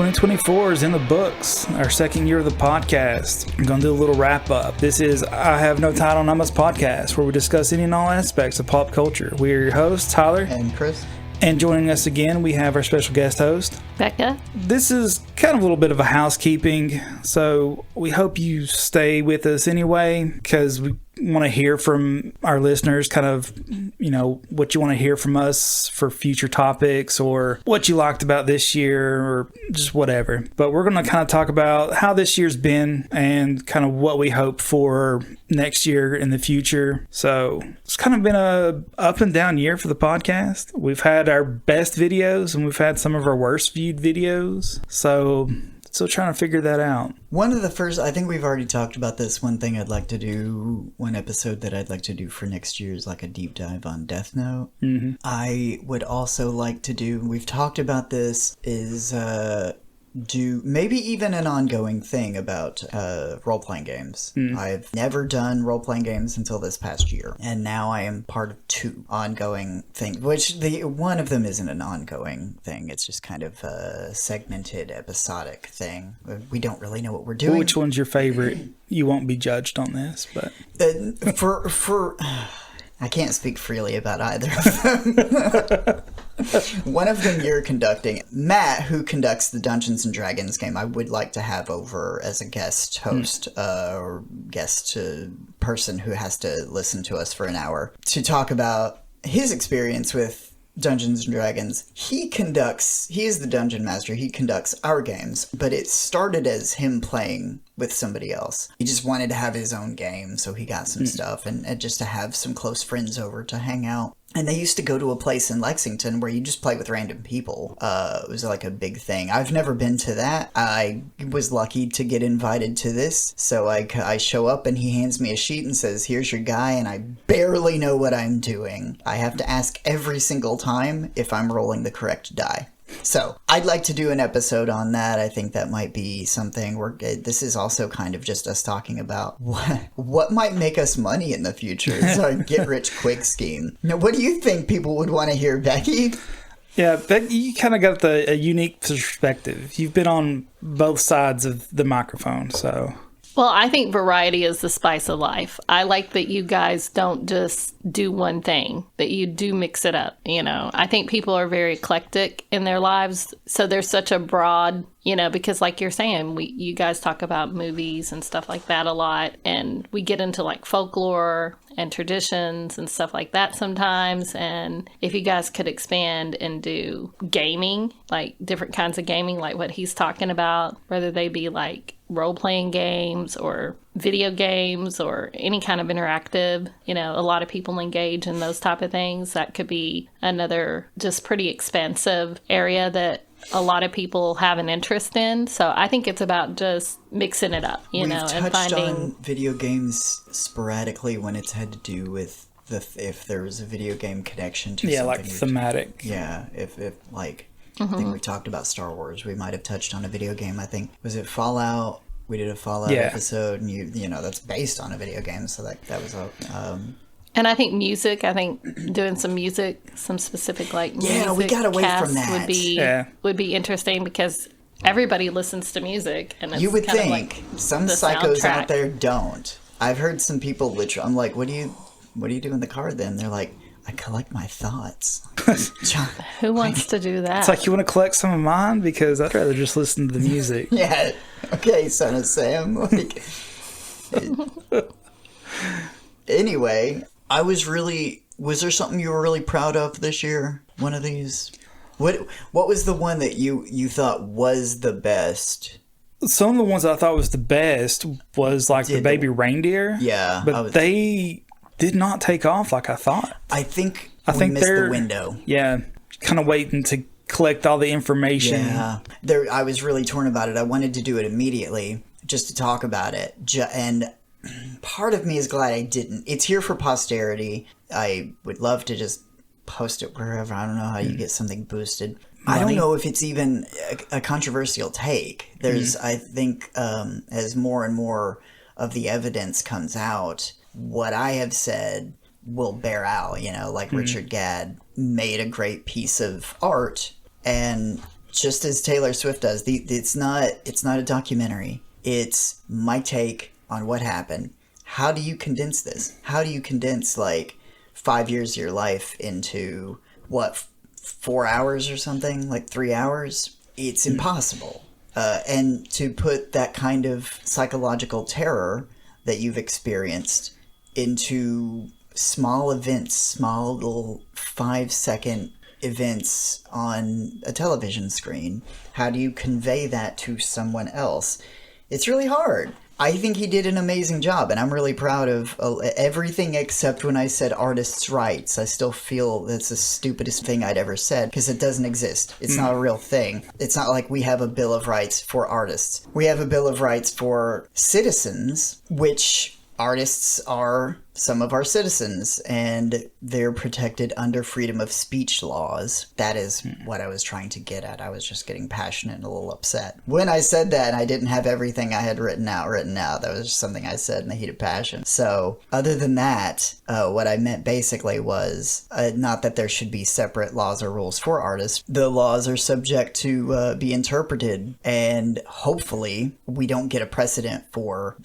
2024 is in the books, our second year of the podcast. I'm going to do a little wrap up. This is I Have No Title, Not Much podcast, where we discuss any and all aspects of pop culture. We are your hosts, Tyler and Chris. And joining us again, we have our special guest host, Becca. This is kind of a little bit of a housekeeping, so we hope you stay with us anyway, because we want to hear from our listeners, kind of, what you want to hear from us for future topics, or what you liked about this year, or just whatever. But we're going to kind of talk about how this year's been and kind of what we hope for next year in the future. So it's kind of been a up and down year for the podcast. We've had our best videos and we've had some of our worst viewed videos. So still trying to figure that out. One of the first, I think we've already talked about this. One thing I'd like to do, one episode that I'd like to do for next year is like a deep dive on Death Note. Mm-hmm. I would also like to do, we've talked about this, is do maybe even an ongoing thing about role-playing games. I've never done role-playing games until this past year, and now I am part of two ongoing things, which one of them isn't an ongoing thing. It's just kind of a segmented, episodic thing. We don't really know what we're doing. Which one's your favorite? You won't be judged on this, but for I can't speak freely about either of them. One of them you're conducting. Matt, who conducts the Dungeons & Dragons game, I would like to have over as a guest host or guest person who has to listen to us for an hour to talk about his experience with Dungeons & Dragons. He is the dungeon master. He conducts our games, but it started as him playing with somebody else. He just wanted to have his own game, so he got some stuff and just to have some close friends over to hang out. And they used to go to a place in Lexington where you just play with random people. It was like a big thing. I've never been to that. I was lucky to get invited to this. So I show up and he hands me a sheet and says, here's your guy, and I barely know what I'm doing. I have to ask every single time if I'm rolling the correct die. So I'd like to do an episode on that. I think that might be something this is also kind of just us talking about what might make us money in the future. It's our get rich quick scheme. Now, what do you think people would want to hear, Becky? Yeah, Becky, you kind of got a unique perspective. You've been on both sides of the microphone, so. Well, I think variety is the spice of life. I like that you guys don't just do one thing, that you do mix it up, I think people are very eclectic in their lives, so there's such a broad, because like you're saying, you guys talk about movies and stuff like that a lot, and we get into like folklore and traditions and stuff like that sometimes, and if you guys could expand and do gaming, like different kinds of gaming, like what he's talking about, whether they be like role-playing games or video games or any kind of interactive, a lot of people engage in those type of things. That could be another just pretty expansive area that a lot of people have an interest in. So I think it's about just mixing it up, We've and finding on video games sporadically when it's had to do with if there was a video game connection to something. Like thematic. Yeah, if like I think we talked about Star Wars. We might have touched on a video game. I think, was it Fallout? We did a Fallout episode, and you know that's based on a video game, so that was a. And I think music. I think doing some music, some specific music we got away cast from that. would be interesting because everybody listens to music, and it's you would kind think of like some the psychos soundtrack. out there don't. I've heard some people literally. I'm like, what do you do in the car? Then they're like, I collect my thoughts. Who wants to do that? It's like, you want to collect some of mine? Because I'd rather just listen to the music. Yeah. Okay, son of Sam. Anyway, was there something you were really proud of this year? One of these? What was the one that you thought was the best? Some of the ones I thought was the best was like the baby reindeer. Yeah. But they did not take off like I thought. I think we missed the window. Yeah. Kind of waiting to collect all the information. Yeah. I was really torn about it. I wanted to do it immediately just to talk about it. And part of me is glad I didn't. It's here for posterity. I would love to just post it wherever. I don't know how you get something boosted. I don't know if it's even a controversial take. There's, I think, as more and more of the evidence comes out, what I have said will bear out, like Richard Gadd made a great piece of art and just as Taylor Swift does. It's not a documentary. It's my take on what happened. How do you condense this? How do you condense like 5 years of your life into what, 4 hours or something, like 3 hours? It's impossible. And to put that kind of psychological terror that you've experienced into small events, small little 5-second events on a television screen, how do you convey that to someone else? It's really hard. I think he did an amazing job, and I'm really proud of everything except when I said artists' rights. I still feel that's the stupidest thing I'd ever said, because it doesn't exist. It's not a real thing. It's not like we have a Bill of Rights for artists. We have a Bill of Rights for citizens, which artists are some of our citizens, and they're protected under freedom of speech laws. That is what I was trying to get at. I was just getting passionate and a little upset. When I said that, I didn't have everything I had written out. That was just something I said in the heat of passion. So other than that, what I meant basically was not that there should be separate laws or rules for artists. The laws are subject to be interpreted, and hopefully we don't get a precedent for,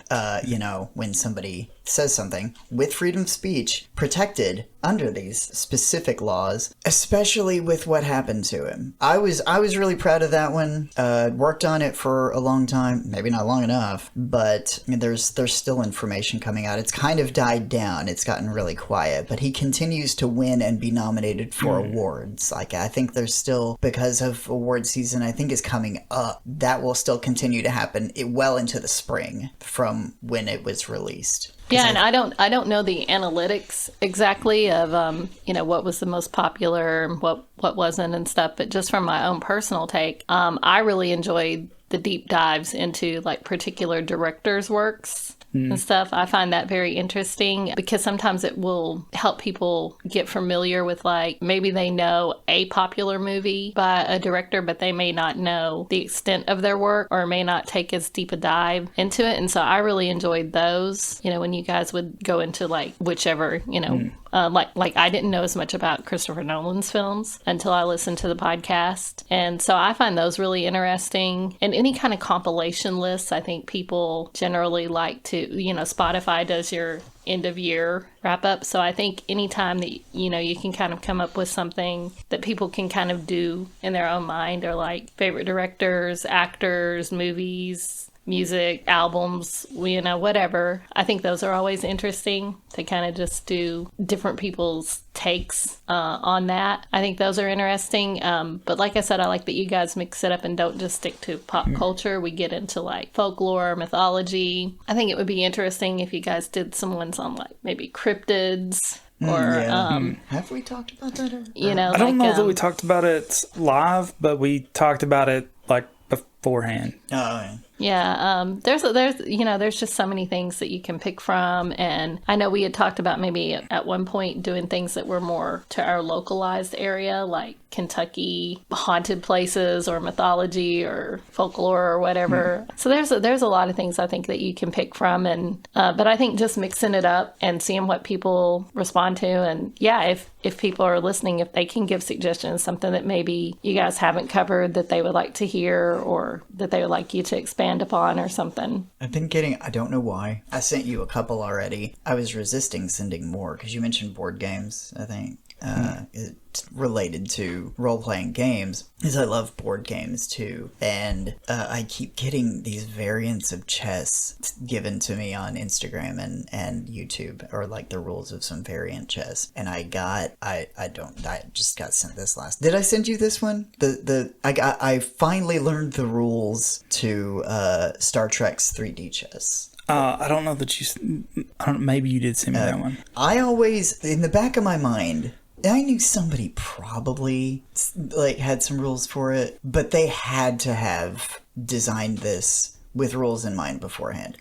when somebody says something with freedom of speech protected under these specific laws, especially with what happened to him. I was really proud of that one. Worked on it for a long time, maybe not long enough, but there's still information coming out. It's kind of died down. It's gotten really quiet, but he continues to win and be nominated for awards. Like, I think there's still, because of award season, I think is coming up, that will still continue to happen well into the spring from when it was released. Yeah, and I don't know the analytics exactly of what was the most popular and what wasn't and stuff, but just from my own personal take, I really enjoyed the deep dives into like particular directors' works and stuff. I find that very interesting because sometimes it will help people get familiar with, like, maybe they know a popular movie by a director, but they may not know the extent of their work or may not take as deep a dive into it. And so I really enjoyed those, when you guys would go into like whichever, like I didn't know as much about Christopher Nolan's films until I listened to the podcast. And so I find those really interesting. And any kind of compilation lists, I think people generally like to, Spotify does your end of year wrap up. So I think anytime that, you can kind of come up with something that people can kind of do in their own mind, or like favorite directors, actors, movies, music, albums, whatever. I think those are always interesting to kind of just do different people's takes on that. I think those are interesting. But like I said, I like that you guys mix it up and don't just stick to pop culture. We get into like folklore, mythology. I think it would be interesting if you guys did some ones on like maybe cryptids. Have we talked about that? I don't know that we talked about it live, but we talked about it like beforehand. Oh, yeah. There's just so many things that you can pick from. And I know we had talked about maybe at one point doing things that were more to our localized area, like Kentucky haunted places or mythology or folklore or whatever. So there's a lot of things I think that you can pick from. And but I think just mixing it up and seeing what people respond to. And yeah, if people are listening, if they can give suggestions, something that maybe you guys haven't covered that they would like to hear or that they would like you to expand upon or something. I've been getting, I don't know why, I sent you a couple already. I was resisting sending more because you mentioned board games, I think. It's related to role-playing games, because I love board games too, and I keep getting these variants of chess given to me on Instagram and YouTube, or like the rules of some variant chess, and I just got sent this last. Did I send you this one? I finally learned the rules to Star Trek's 3D chess. I don't know that maybe you did send me that one. I always, in the back of my mind, I knew somebody probably like had some rules for it, but they had to have designed this with rules in mind beforehand.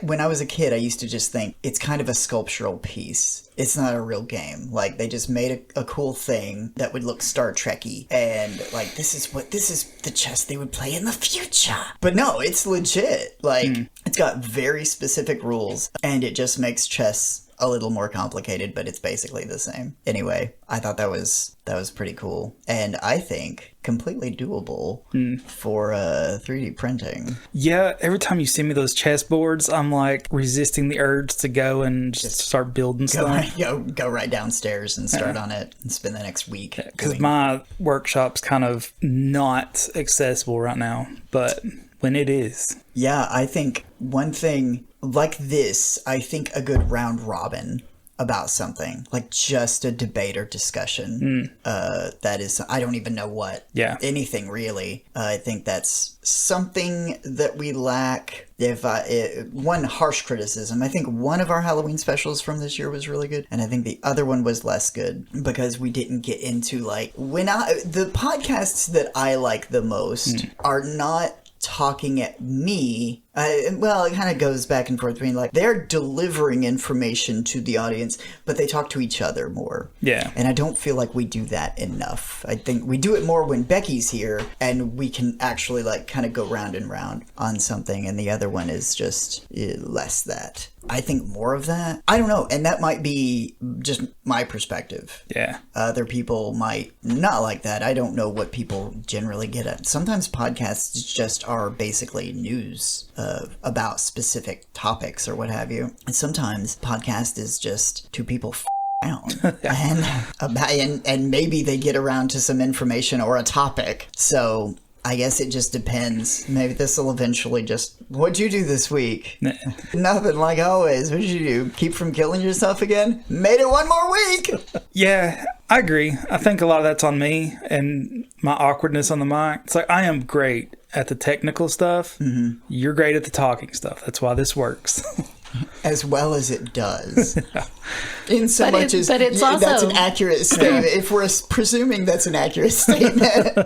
When I was a kid, I used to just think it's kind of a sculptural piece. It's not a real game. Like, they just made a cool thing that would look Star Trek-y, and like, this is the chess they would play in the future. But no, it's legit. Like, It's got very specific rules, and it just makes chess a little more complicated, but it's basically the same. Anyway, I thought that was pretty cool, and I think completely doable for 3D printing. Yeah, every time you send me those chessboards, I'm like resisting the urge to go and just start building stuff. Go right downstairs and start on it and spend the next week. Because my workshop's kind of not accessible right now, but when it is. Yeah, I think one thing like this, I think a good round robin about something, like just a debate or discussion, that is, I don't even know what. Yeah. Anything really. I think that's something that we lack. One harsh criticism, I think one of our Halloween specials from this year was really good, and I think the other one was less good because we didn't get into like the podcasts that I like the most are not talking at me. Well, it kind of goes back and forth between like they're delivering information to the audience, but they talk to each other more. Yeah. And I don't feel like we do that enough. I think we do it more when Becky's here and we can actually like kind of go round and round on something, and the other one is just less that. I think more of that. I don't know, and that might be just my perspective. Yeah. Other people might not like that. I don't know what people generally get at. Sometimes podcasts just are basically news about specific topics or what have you. And sometimes podcast is just two people around and maybe they get around to some information or a topic. So I guess it just depends. Maybe this will eventually just... What'd you do this week? Nothing, like always. What did you do? Keep from killing yourself again? Made it one more week! Yeah, I agree. I think a lot of that's on me and my awkwardness on the mic. It's like, I am great at the technical stuff. Mm-hmm. You're great at the talking stuff. That's why this works. As well as it does. In so but much as it's also, that's an accurate statement. If we're presuming that's an accurate statement.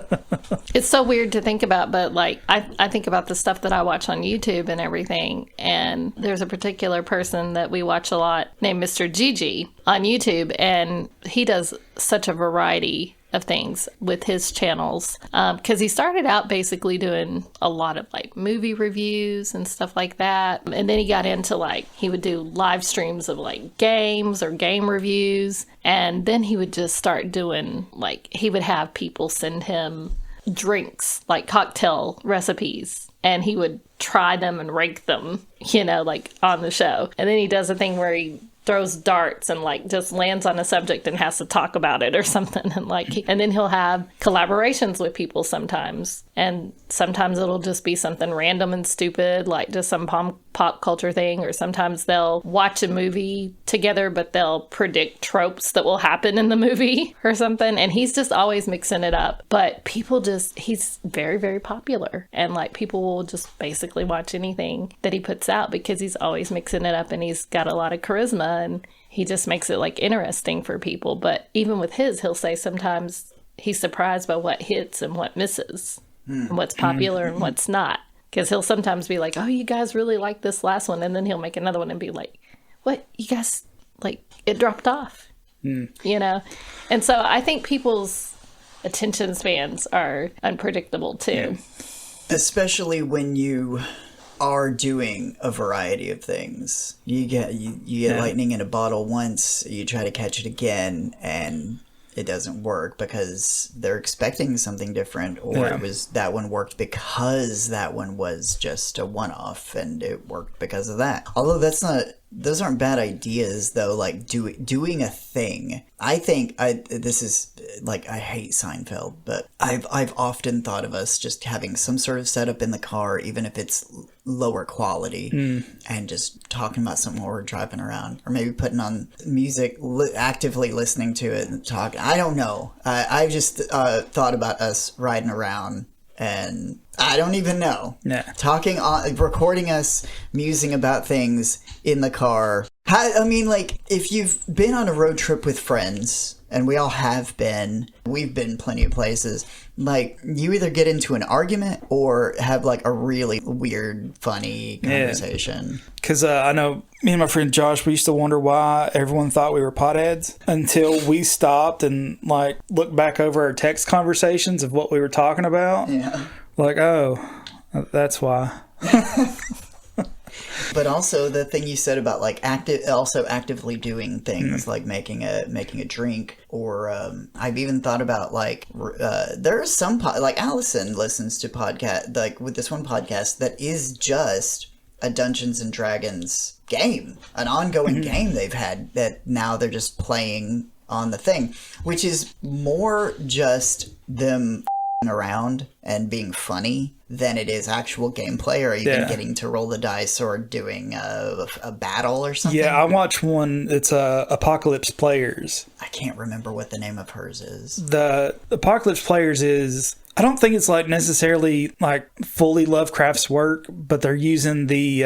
It's so weird to think about, but like I think about the stuff that I watch on YouTube and everything, and there's a particular person that we watch a lot named Mr. Gigi on YouTube, and he does such a variety of things with his channels, because he started out basically doing a lot of like movie reviews and stuff like that, and then he got into like he would do live streams of like games or game reviews, and then he would just start doing like he would have people send him drinks, like cocktail recipes, and he would try them and rank them, like on the show. And then he does a thing where he throws darts and like just lands on a subject and has to talk about it or something, and then he'll have collaborations with people sometimes, and sometimes it'll just be something random and stupid, like just some pop culture thing, or sometimes they'll watch a movie together but they'll predict tropes that will happen in the movie or something, and he's just always mixing it up. But he's very, very popular, and like people will just basically watch anything that he puts out because he's always mixing it up, and he's got a lot of charisma, and he just makes it like interesting for people. But even with he'll say sometimes he's surprised by what hits and what misses, and what's popular and what's not. Because he'll sometimes be like, oh, you guys really like this last one, and then he'll make another one and be like, what, you guys, like, it dropped off, And so I think people's attention spans are unpredictable too. Especially when you are doing a variety of things. You get lightning in a bottle once, you try to catch it again, and it doesn't work because they're expecting something different, or it was that one worked because that one was just a one-off and it worked because of that. Although those aren't bad ideas though, like doing a thing. I think this is like, I hate Seinfeld, but I've often thought of us just having some sort of setup in the car, even if it's lower quality, and just talking about something while we're driving around, or maybe putting on music, actively listening to it and talking. I don't know. I've just thought about us riding around, and I don't even know. Yeah. Recording us musing about things in the car. If you've been on a road trip with friends, and we all have been, we've been plenty of places, like, you either get into an argument or have like a really weird, funny conversation. Because I know me and my friend Josh, we used to wonder why everyone thought we were potheads until we stopped and like looked back over our text conversations of what we were talking about. Yeah. Like, oh, that's why. But also the thing you said about like actively doing things like making a drink, or I've even thought about like there are some like Allison listens to podcast, like with this one podcast that is just a Dungeons and Dragons game, an ongoing game they've had that now they're just playing on the thing, which is more just them around and being funny than it is actual gameplay or even getting to roll the dice or doing a battle or something. Yeah, I watch one. It's Apocalypse Players. I can't remember what the name of hers is. The Apocalypse Players is, I don't think it's like necessarily like fully Lovecraft's work, but they're using the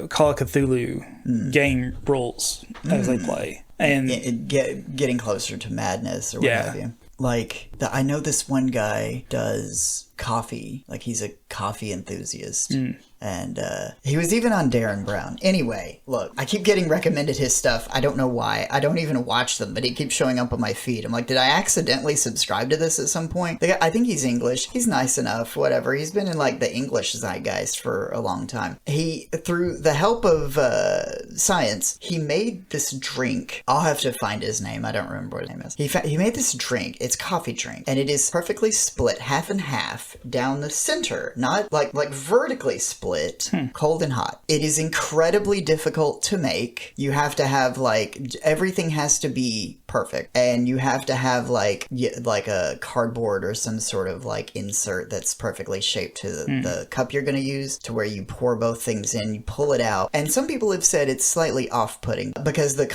Call of Cthulhu game rules as they play. And getting closer to madness or what have you. Like, I know this one guy does coffee. Like, he's a coffee enthusiast. And he was even on Darren Brown. Anyway, look, I keep getting recommended his stuff. I don't know why. I don't even watch them, but he keeps showing up on my feed. I'm like, did I accidentally subscribe to this at some point? I think he's English. He's nice enough, whatever. He's been in, like, the English zeitgeist for a long time. He, through the help of science, he made this drink. I'll have to find his name. I don't remember what his name is. He made this drink. It's coffee drink. And it is perfectly split half and half down the center. Not, like vertically split. Cold and hot. It is incredibly difficult to make. You have to have like everything has to be perfect, and you have to have like a cardboard or some sort of like insert that's perfectly shaped to the cup you're going to use, to where you pour both things in, you pull it out. And some people have said it's slightly off-putting because the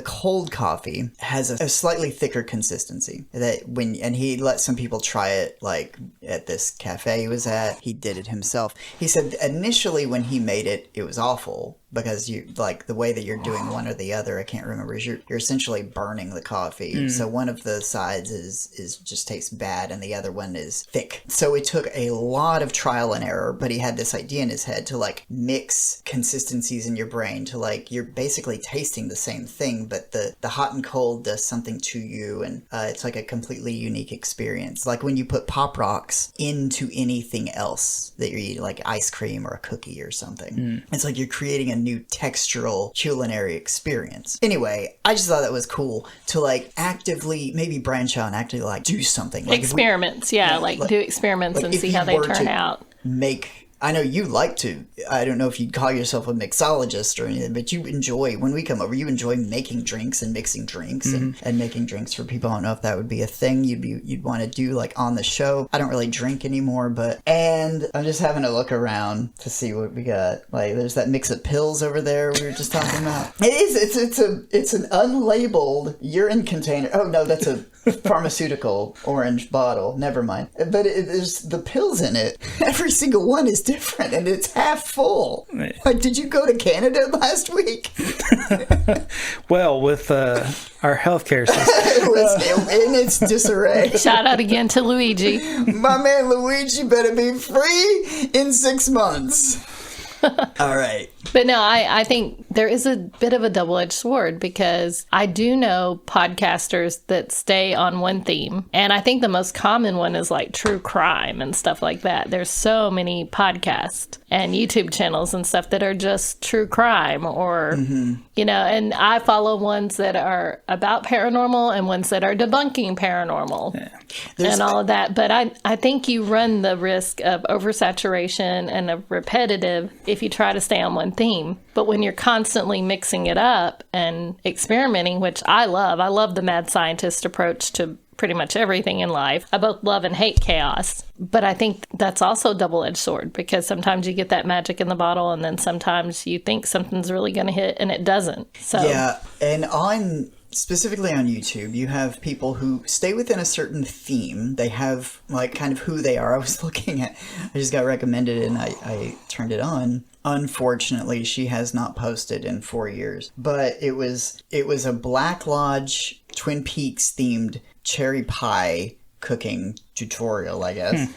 cold coffee has a slightly thicker consistency. And he let some people try it like at this cafe he was at. He did it himself. He said initially when he made it, it was awful because you like the way that you're doing one or the other. I can't remember. You're essentially burning the coffee. So one of the sides is just tastes bad, and the other one is thick. So it took a lot of trial and error. But he had this idea in his head to like mix consistencies in your brain to like you're basically tasting the same thing, but the hot and cold does something to you, and it's like a completely unique experience. Like when you put Pop Rocks into anything else that you're eating, like ice cream or a cookie or something. It's like you're creating a new textural culinary experience. Anyway, I just thought that was cool to like actively maybe branch out and actively like do something. Like experiments, do experiments and see how they turn out. I know you like to, I don't know if you'd call yourself a mixologist or anything, but you enjoy, when we come over, you enjoy making drinks and mixing drinks and making drinks for people. I don't know if that would be a thing you'd want to do like on the show. I don't really drink anymore, and I'm just having a look around to see what we got. Like there's that mix of pills over there we were just talking about. It's an unlabeled urine container. Oh no, that's a pharmaceutical orange bottle. Never mind. But there's the pills in it. Every single one is different, and it's half full. Like, did you go to Canada last week? Well, with our healthcare system, in its disarray. Shout out again to Luigi. My man Luigi better be free in 6 months. All right. But no, I think there is a bit of a double-edged sword, because I do know podcasters that stay on one theme. And I think the most common one is like true crime and stuff like that. There's so many podcasts and YouTube channels and stuff that are just true crime or, and I follow ones that are about paranormal and ones that are debunking paranormal and all of that. But I think you run the risk of oversaturation and of repetitive if you try to stay on one theme. But when you're constantly mixing it up and experimenting, which I love the mad scientist approach to pretty much everything in life. I both love and hate chaos. But I think that's also a double-edged sword, because sometimes you get that magic in the bottle, and then sometimes you think something's really going to hit and it doesn't. So yeah, and specifically on YouTube, you have people who stay within a certain theme. They have like kind of who they are. I was looking at, I just got recommended and I turned it on. Unfortunately, she has not posted in 4 years, but it was a Black Lodge Twin Peaks themed cherry pie cooking tutorial, I guess.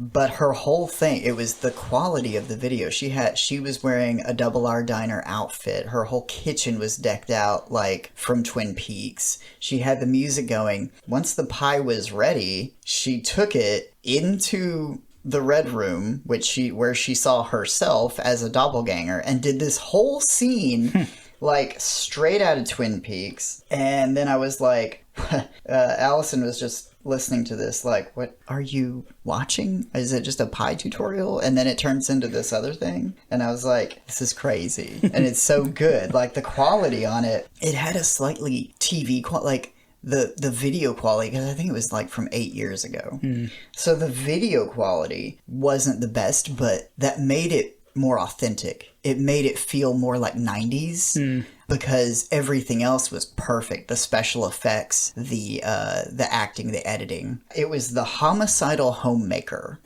But her whole thing, it was the quality of the video. She was wearing a Double R Diner outfit. Her whole kitchen was decked out like from Twin Peaks. She had the music going. Once the pie was ready, she took it into the Red Room, where she saw herself as a doppelganger, and did this whole scene like straight out of Twin Peaks. And then I was like, Allison was just listening to this like, what are you watching? Is it just a pie tutorial? And then it turns into this other thing. And I was like, this is crazy. And it's so good. Like the quality on it, it had a slightly TV like the video quality, because I think it was like from 8 years ago. So the video quality wasn't the best, but that made it more authentic. It made it feel more like 90s because everything else was perfect. The special effects, the acting, the editing. It was The Homicidal Homemaker.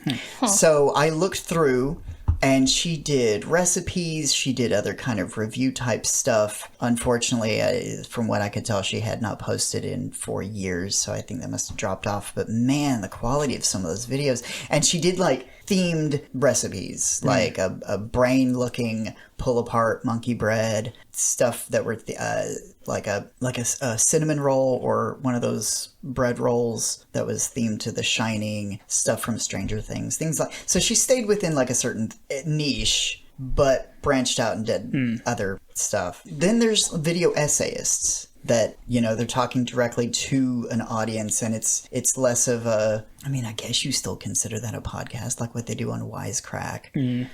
So I looked through, and she did recipes. She did other kind of review type stuff. Unfortunately, from what I could tell, she had not posted in 4 years. So I think that must have dropped off. But man, the quality of some of those videos. And she did like themed recipes, like a brain looking pull apart monkey bread, stuff that were like a cinnamon roll, or one of those bread rolls that was themed to The Shining, stuff from Stranger Things, things like. So she stayed within like a certain niche, but branched out and did other stuff. Then there's video essayists that, you know, they're talking directly to an audience, and it's less of a, I mean, I guess you still consider that a podcast, like what they do on Wisecrack.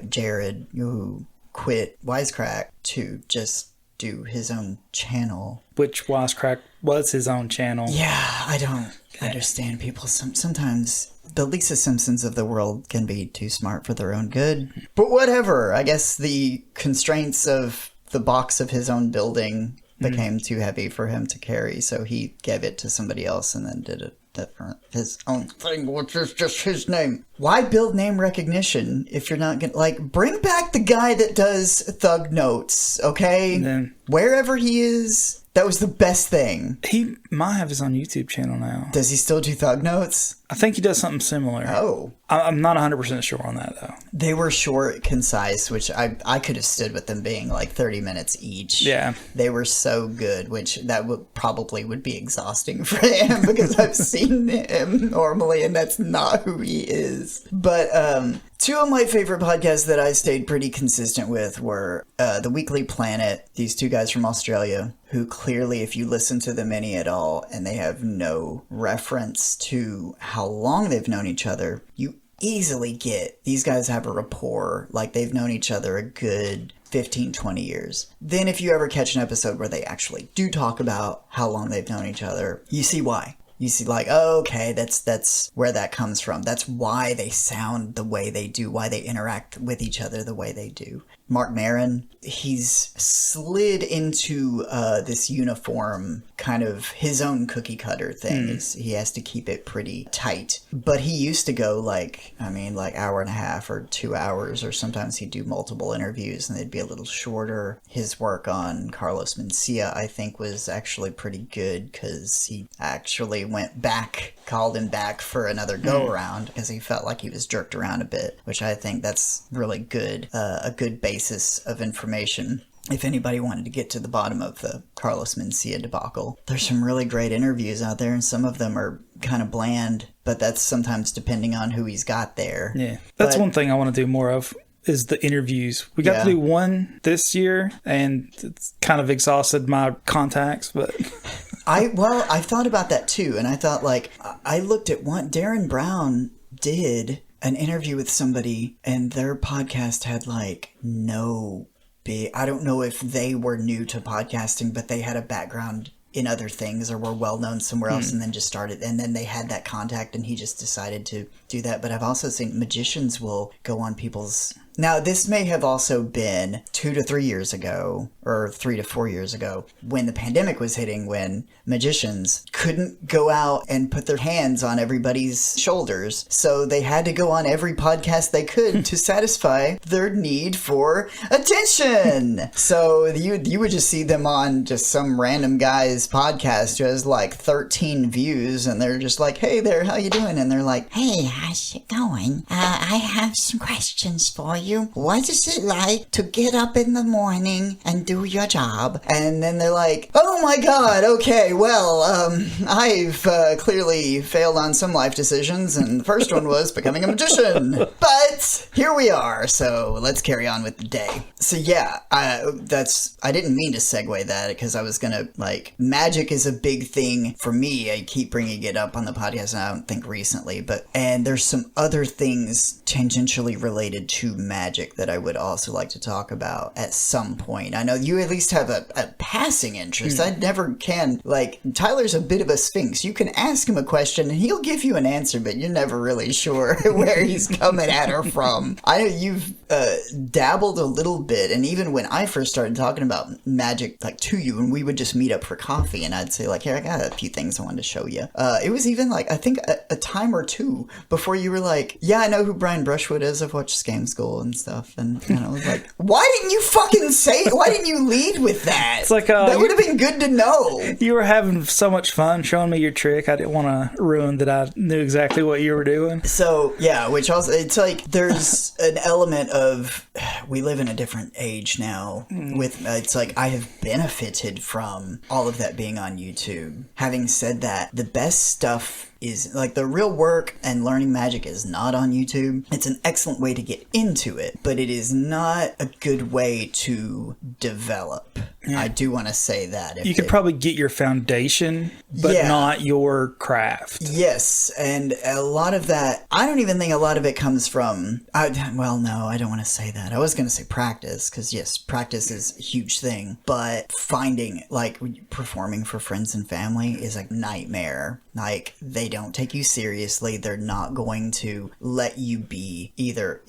Jared, who quit Wisecrack to just do his own channel. Which Wisecrack was his own channel. Yeah, I don't understand people. Sometimes the Lisa Simpsons of the world can be too smart for their own good. But whatever. I guess the constraints of the box of his own building became too heavy for him to carry, so he gave it to somebody else and then did it different, his own thing, which is just his name. Why build name recognition if you're not gonna, like, bring back the guy that does Thug Notes, okay? Then, wherever he is, that was the best thing. he might have his own YouTube channel now. Does he still do Thug Notes? I think he does something similar. Oh. I'm not 100% sure on that, though. They were short, concise, which I could have stood with them being like 30 minutes each. Yeah. They were so good, which that would be exhausting for him because I've seen him normally and that's not who he is. But two of my favorite podcasts that I stayed pretty consistent with were The Weekly Planet, these two guys from Australia, who clearly, if you listen to them any at all, and they have no reference to how long they've known each other, you easily get these guys have a rapport, like they've known each other a good 15, 20 years. Then if you ever catch an episode where they actually do talk about how long they've known each other, you see why. You see, like, oh, okay, that's where that comes from. That's why they sound the way they do, why they interact with each other the way they do. Mark Maron, he's slid into this uniform, kind of his own cookie cutter thing. He has to keep it pretty tight. But he used to go like hour and a half or 2 hours, or sometimes he'd do multiple interviews and they'd be a little shorter. His work on Carlos Mencia, I think, was actually pretty good because he actually called him back for another go around because he felt like he was jerked around a bit, which I think that's really good, a good basis of information. If anybody wanted to get to the bottom of the Carlos Mencia debacle, there's some really great interviews out there, and some of them are kind of bland, but that's sometimes depending on who he's got there. Yeah, that's one thing I want to do more of, is the interviews. We got to do one this year, and it's kind of exhausted my contacts, but... I thought about that too, and I thought, like, I looked at one, Darren Brown did an interview with somebody, and their podcast had, like, no big... I don't know if they were new to podcasting, but they had a background in other things or were well-known somewhere else and then just started, and then they had that contact and he just decided to do that. But I've also seen magicians will go on people's... Now, this may have also been 2 to 3 years ago, or 3 to 4 years ago, when the pandemic was hitting, when magicians couldn't go out and put their hands on everybody's shoulders. So they had to go on every podcast they could to satisfy their need for attention. So you would just see them on just some random guy's podcast who has like 13 views, and they're just like, hey there, how you doing? And they're like, Hey, how's it going? I have some questions for you, what is it like to get up in the morning and do your job? And then they're like, oh my god, okay, well, I've clearly failed on some life decisions, and the first one was becoming a magician. But here we are, so let's carry on with the day. So yeah, I didn't mean to segue that, because I was gonna, like, magic is a big thing for me. I keep bringing it up on the podcast, and I don't think recently, and there's some other things tangentially related to magic that I would also like to talk about at some point. I know you at least have a passing interest. I never can, like, Tyler's a bit of a sphinx. You can ask him a question and he'll give you an answer, but you're never really sure where he's coming at her from. I know you've dabbled a little bit, and even when I first started talking about magic, like, to you, and we would just meet up for coffee, and I'd say, like, here, I got a few things I wanted to show you. It was even, like, I think a time or two before you were like, yeah, I know who Brian Brushwood is. I've watched Scam School and stuff. And I was like, why didn't you fucking say it? Why didn't you lead with that? It's like, that would have been good to know. You were having so much fun showing me your trick. I didn't want to ruin that I knew exactly what you were doing. So, yeah, which also, it's like, there's an element of, we live in a different age now. With it's like, I have benefited from all of that being on YouTube. Having said that, the best stuff is, like, the real work and learning magic is not on YouTube. It's an excellent way to get into it, but it is not a good way to develop. Yeah. I do want to say that. You could probably get your foundation, but not your craft. Yes, and a lot of that, I don't even think a lot of it comes from, well, no, I don't want to say that. I was going to say practice, because yes, practice is a huge thing, but finding, like, performing for friends and family is a nightmare. Like, they don't take you seriously. They're not going to let you be either,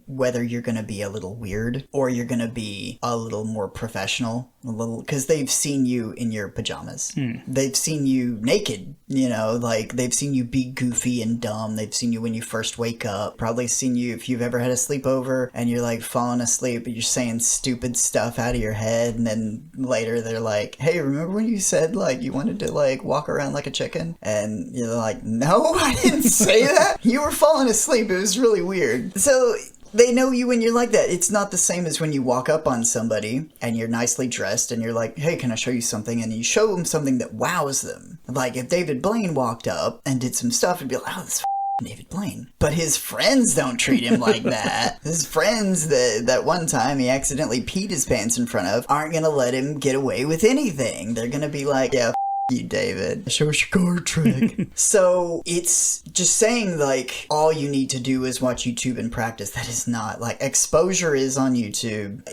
whether you're going to be a little weird or you're going to be a little more professional, a little, because they've seen you in your pajamas. They've seen you naked, you know, like, they've seen you be goofy and dumb. They've seen you when you first wake up. Probably seen you if you've ever had a sleepover and you're, like, falling asleep, but you're saying stupid stuff out of your head, and then later they're like, hey, remember when you said, like, you wanted to, like, walk around like a chicken? And you're like, no, I didn't say that. You were falling asleep. It was really weird. So they know you when you're like that. It's not the same as when you walk up on somebody and you're nicely dressed and you're like, hey, can I show you something? And you show them something that wows them. Like, if David Blaine walked up and did some stuff, it'd be like, oh, this David Blaine. But his friends don't treat him like that. His friends that one time he accidentally peed his pants in front of aren't going to let him get away with anything. They're going to be like, yeah, you, David. Show us your card trick. So it's just saying, like, all you need to do is watch YouTube and practice. That is not, like, exposure is on YouTube.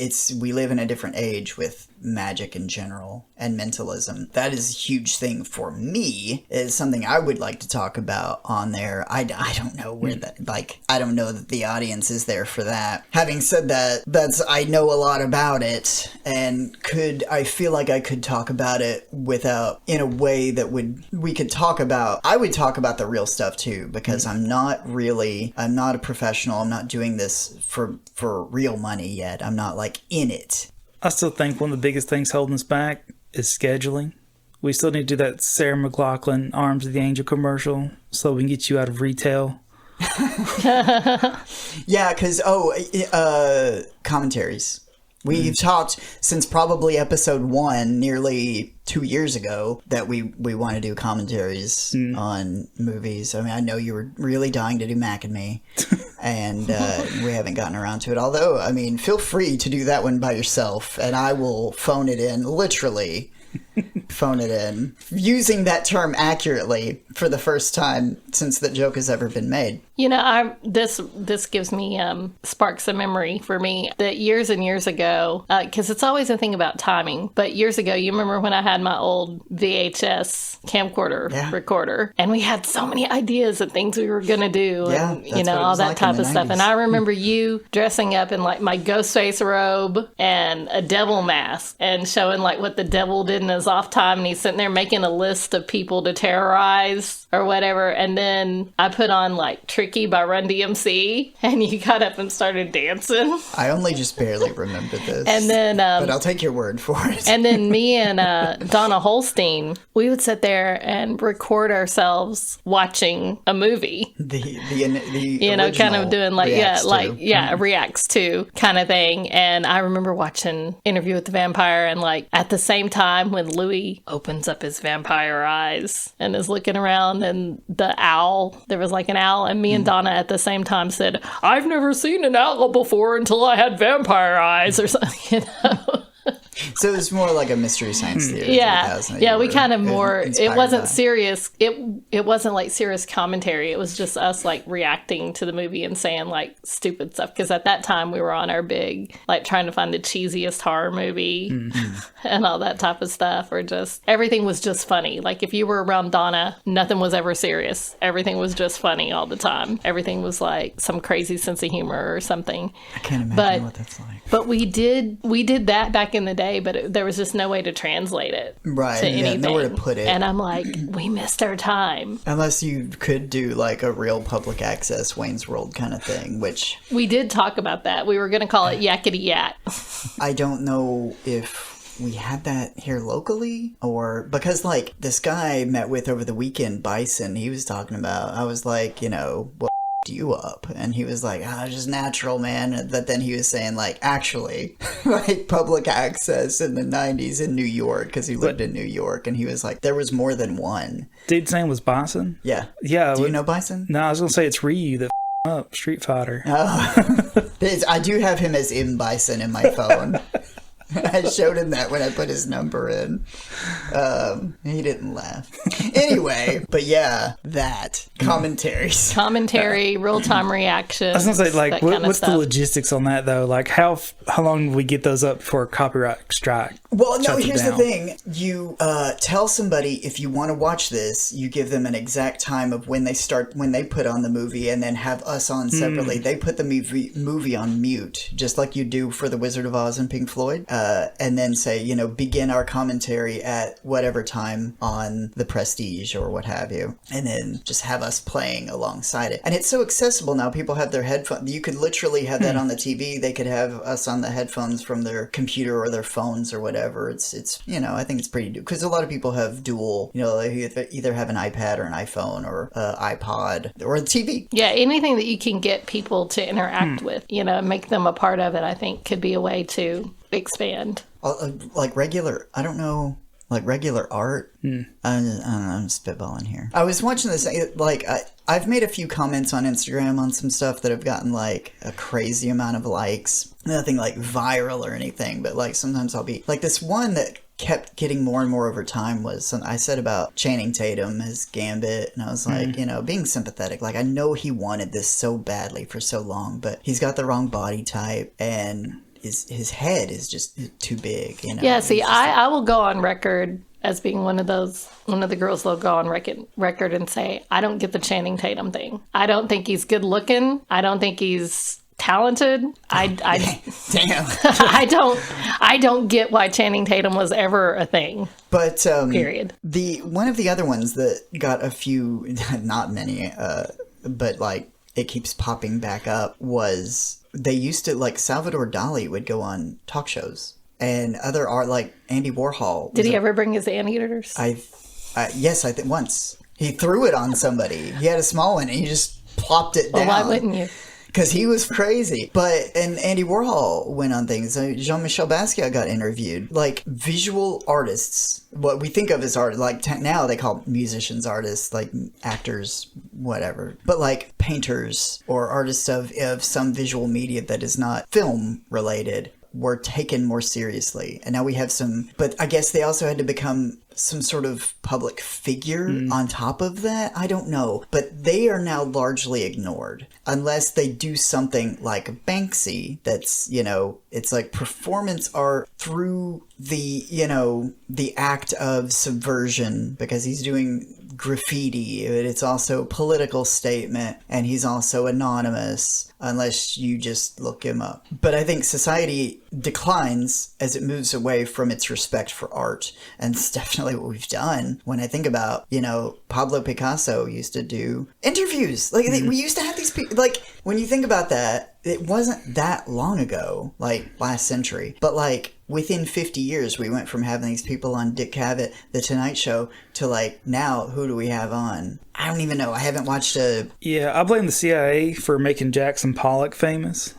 We live in a different age with magic in general and mentalism. That is a huge thing for me. It's something I would like to talk about on there. I don't know where that, like, I don't know that the audience is there for that. Having said that, I know a lot about it, and I feel like I could talk about it in a way that we could talk about, I would talk about the real stuff too, because I'm not a professional. I'm not doing this for real money yet. I'm not, like, in it. I still think one of the biggest things holding us back is scheduling. We still need to do that Sarah McLachlan Arms of the Angel commercial so we can get you out of retail. Yeah, because, commentaries. We've talked since probably episode 1, nearly 2 years ago, that we want to do commentaries on movies. I mean, I know you were really dying to do Mac and Me, and we haven't gotten around to it. Although, I mean, feel free to do that one by yourself, and I will phone it in, literally. Phone it in, using that term accurately for the first time since the joke has ever been made. You know, this gives me sparks of memory for me that years and years ago, because it's always a thing about timing. But years ago, you remember when I had my old VHS camcorder recorder, and we had so many ideas of things we were going to do, and you know, all that type of stuff. And I remember you dressing up in, like, my Ghostface robe and a devil mask and showing, like, what the devil did in his his off time and he's sitting there making a list of people to terrorize or whatever. And then I put on like Tricky by Run DMC and you got up and started dancing. I only just barely remember this. And then, but I'll take your word for it. and then me and Donna Holstein, we would sit there and record ourselves watching a movie. The Kind of doing like reacts reacts to kind of thing. And I remember watching Interview with the Vampire, and like at the same time when Louis opens up his vampire eyes and is looking around, and the owl, there was like an owl, and me and Donna at the same time said, "I've never seen an owl before until I had vampire eyes," or something, So it's more like a mystery science theater. Yeah, we kind of more, it wasn't by. serious. It wasn't like serious commentary. It was just us like reacting to the movie and saying like stupid stuff. Because at that time we were on our big, like trying to find the cheesiest horror movie and all that type of stuff. Or just, everything was just funny. Like if you were around Donna, nothing was ever serious. Everything was just funny all the time. Everything was like some crazy sense of humor or something. I can't imagine what that's like. But we did that back in the day, but there was just no way to translate it right, to anything. nowhere to put it. And I'm like, we missed our time. Unless you could do like a real public access Wayne's World kind of thing, which... We did talk about that. We were going to call it Yakety Yak. I don't know if we had that here locally, or because like this guy I met with over the weekend, Bison, he was talking about, I was like, what you up? And he was like, it's just natural, man. But then he was saying like, actually, like public access in the 90s in New York, because he lived in New York, and he was like, there was more than one. Dude's name was Bison? Yeah. Yeah. Do you know Bison? No, I was going to say it's Ryu that up Street Fighter. Oh. I do have him as M. Bison in my phone. I showed him that when I put his number in. He didn't laugh. Anyway, but yeah, that. Commentaries. Commentary, real-time reactions. I was going to say, like, what's the stuff. logistics on that, though? Like, how long do we get those up before a copyright strike? Well, no, shuts it here's the down? thing. You tell somebody, if you want to watch this, you give them an exact time of when they put on the movie, and then have us on separately. They put the movie on mute, just like you do for The Wizard of Oz and Pink Floyd. And then say, begin our commentary at whatever time on The Prestige or what have you. And then just have us playing alongside it. And it's so accessible now. People have their headphones. You could literally have that on the TV. They could have us on the headphones from their computer or their phones or whatever. It's I think it's pretty, because a lot of people have dual, they either have an iPad or an iPhone or iPod or a TV. Yeah, anything that you can get people to interact with, make them a part of it, I think could be a way to expand. Like regular, I don't know, like regular art. I don't know, I'm spitballing here. I was watching this, I've made a few comments on Instagram on some stuff that have gotten like a crazy amount of likes. Nothing like viral or anything, but like sometimes I'll be like, this one that kept getting more and more over time was I said about Channing Tatum, his Gambit, and I was like, being sympathetic. Like, I know he wanted this so badly for so long, but he's got the wrong body type, and his head is just too big. Yeah, see, I will go on record as being one of the girls that'll go on record and say, I don't get the Channing Tatum thing. I don't think he's good looking. I don't think he's talented. Damn. I don't get why Channing Tatum was ever a thing. But period. One of the other ones that got a few, not many, but like it keeps popping back up, was they used to, like, Salvador Dali would go on talk shows, and other art, like Andy Warhol. Did he ever bring his anteaters? Yes, I think once he threw it on somebody. He had a small one and he just plopped it down. Well, why wouldn't you? Because he was crazy. And Andy Warhol went on things. Jean-Michel Basquiat got interviewed. Like, visual artists, what we think of as art, like now they call musicians artists, like actors, whatever. But like painters or artists of some visual media that is not film related were taken more seriously. And now we have but I guess they also had to become some sort of public figure on top of that. I don't know. But they are now largely ignored unless they do something like Banksy that's, it's like performance art through the act of subversion, because he's doing graffiti, it's also a political statement, and he's also anonymous unless you just look him up. But I think society declines as it moves away from its respect for art, and it's definitely what we've done. When I think about, Pablo Picasso used to do interviews. Like, we used to have these people, like, when you think about that, it wasn't that long ago, like last century, but like within 50 years, we went from having these people on Dick Cavett, The Tonight Show, to like now, who do we have on? I don't even know. I haven't watched a... Yeah, I blame the CIA for making Jackson Pollock famous.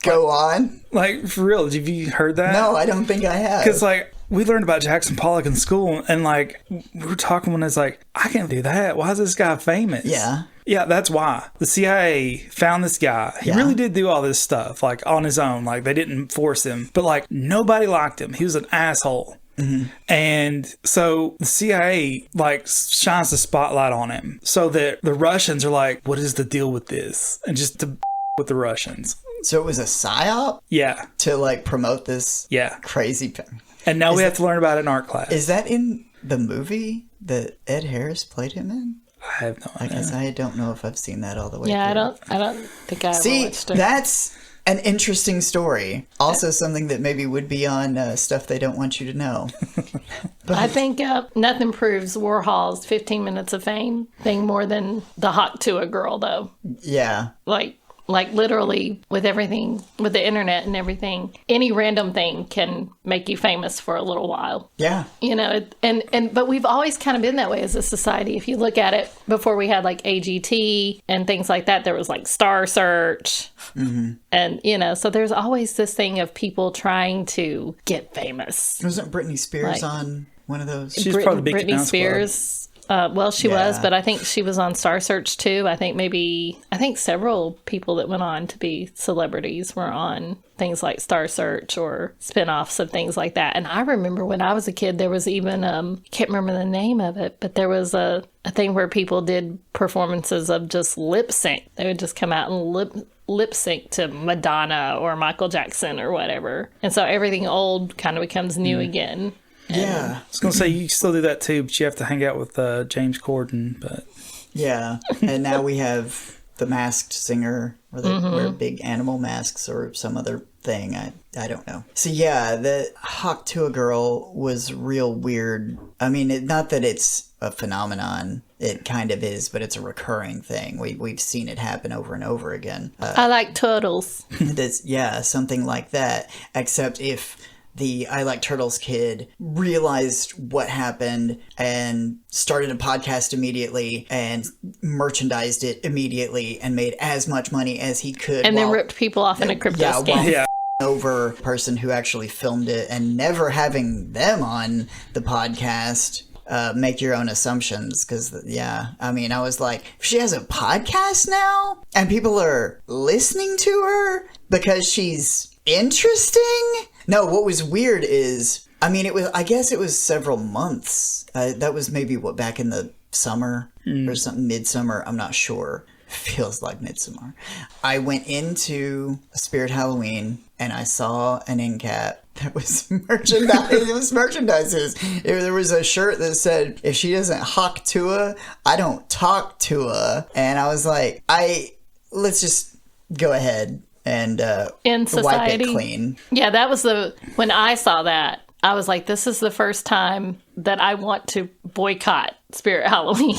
Go on. Like, for real, have you heard that? No, I don't think I have. Because, like, we learned about Jackson Pollock in school, and, like, we were talking when it's like, I can't do that. Why is this guy famous? Yeah. Yeah, that's why. The CIA found this guy. He really did do all this stuff, like, on his own. Like, they didn't force him. But, like, nobody liked him. He was an asshole. Mm-hmm. And so the CIA, like, shines the spotlight on him so that the Russians are like, what is the deal with this? And just to with the Russians. So it was a psyop? Yeah. To, like, promote this crazy... And now we have to learn about it in art class. Is that in the movie that Ed Harris played him in? I have no idea. I guess I don't know if I've seen that all the way Yeah, through. I don't think I ever watched it. That's an interesting story. Also something that maybe would be on stuff they don't want you to know. I think nothing proves Warhol's 15 Minutes of Fame thing more than the Hawk Tuah girl, though. Yeah. Like literally with everything, with the internet and everything, any random thing can make you famous for a little while. Yeah. But we've always kind of been that way as a society. If you look at it, before we had like AGT and things like that, there was like Star Search. Mm-hmm. And, so there's always this thing of people trying to get famous. Wasn't Britney Spears on one of those? She's probably the big Britney Spears. Well, she was, but I think she was on Star Search too. I think several people that went on to be celebrities were on things like Star Search or spinoffs of things like that. And I remember when I was a kid, there was even, can't remember the name of it, but there was a thing where people did performances of just lip sync. They would just come out and lip sync to Madonna or Michael Jackson or whatever. And so everything old kind of becomes new again. Yeah. I was going to say, you still do that too, but you have to hang out with James Corden. But yeah. And now we have the Masked Singer, where they wear big animal masks or some other thing. I don't know. So yeah, the Hawk Tuah girl was real weird. I mean, not that it's a phenomenon. It kind of is, but it's a recurring thing. We've seen it happen over and over again. I like turtles. Something like that. Except if the I Like Turtles kid realized what happened and started a podcast immediately and merchandised it immediately and made as much money as he could. And then ripped people off in a crypto scam. Over person who actually filmed it and never having them on the podcast. Make your own assumptions, because I was like, she has a podcast now and people are listening to her because she's interesting. No, what was weird is, I guess it was several months. That was maybe back in the summer or something, midsummer. I'm not sure. Feels like midsummer. I went into Spirit Halloween and I saw an end cap that was merchandise. It was merchandises. There was a shirt that said, if she doesn't Hawk Tuah, I don't talk to her. And I was like, let's just go ahead and in society, wipe it clean. Yeah, that was when I saw that, I was like, this is the first time that I want to boycott Spirit Halloween.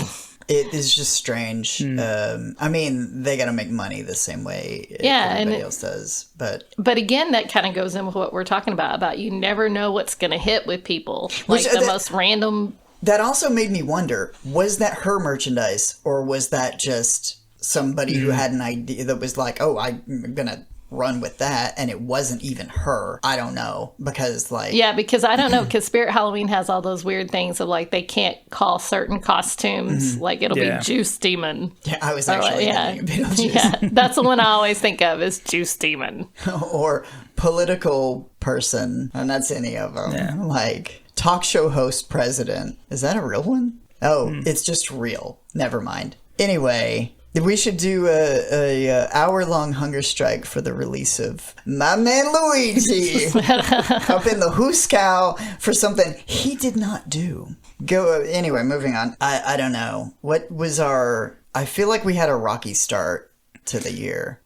It is just strange. They got to make money the same way everybody else does. But again, that kind of goes in with what we're talking about you never know what's going to hit with people. Like most random. That also made me wonder, was that her merchandise or was that just somebody who had an idea that was like, oh, I'm going to run with that, and it wasn't even her? I don't know, because because I don't know, because Spirit Halloween has all those weird things of like they can't call certain costumes like it'll be Juice Demon. Yeah, I was actually thinking Beetlejuice. Yeah, that's the one I always think of is Juice Demon. Or political person, and that's any of them. Like talk show host president. Is that a real one? Oh, it's just real. Never mind. Anyway, We should do a hour-long hunger strike for the release of my man Luigi up in the Hooskow for something he did not do. Anyway, moving on. I don't know. What was I feel like we had a rocky start to the year.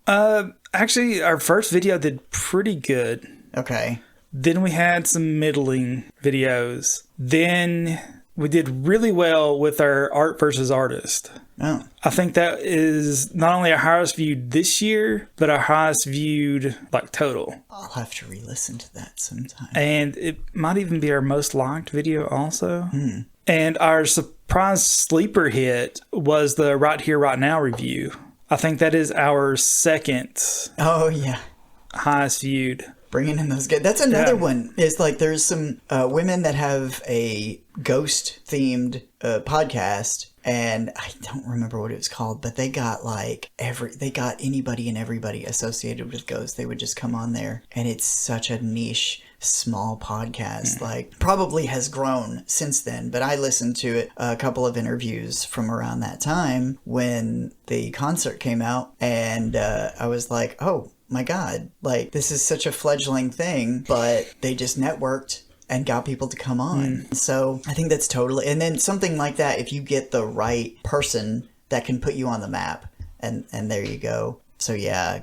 Actually, our first video did pretty good. Okay. Then we had some middling videos. Then we did really well with our art versus artist. Oh. I think that is not only our highest viewed this year, but our highest viewed like total. I'll have to re-listen to that sometime. And it might even be our most liked video also. And our surprise sleeper hit was the Right Here, Right Now review. I think that is our second Oh, yeah. highest viewed. Bringing in those guys. That's another one. Is like there's some women that have a ghost-themed podcast, and I don't remember what it was called, but they got like they got anybody and everybody associated with ghosts. They would just come on there, and it's such a niche, small podcast. Like probably has grown since then, but I listened to it, a couple of interviews from around that time when the concert came out, and I was like, oh my God, like this is such a fledgling thing, but they just networked and got people to come on. So I think that's totally, and then something like that, if you get the right person that can put you on the map, and there you go. So yeah,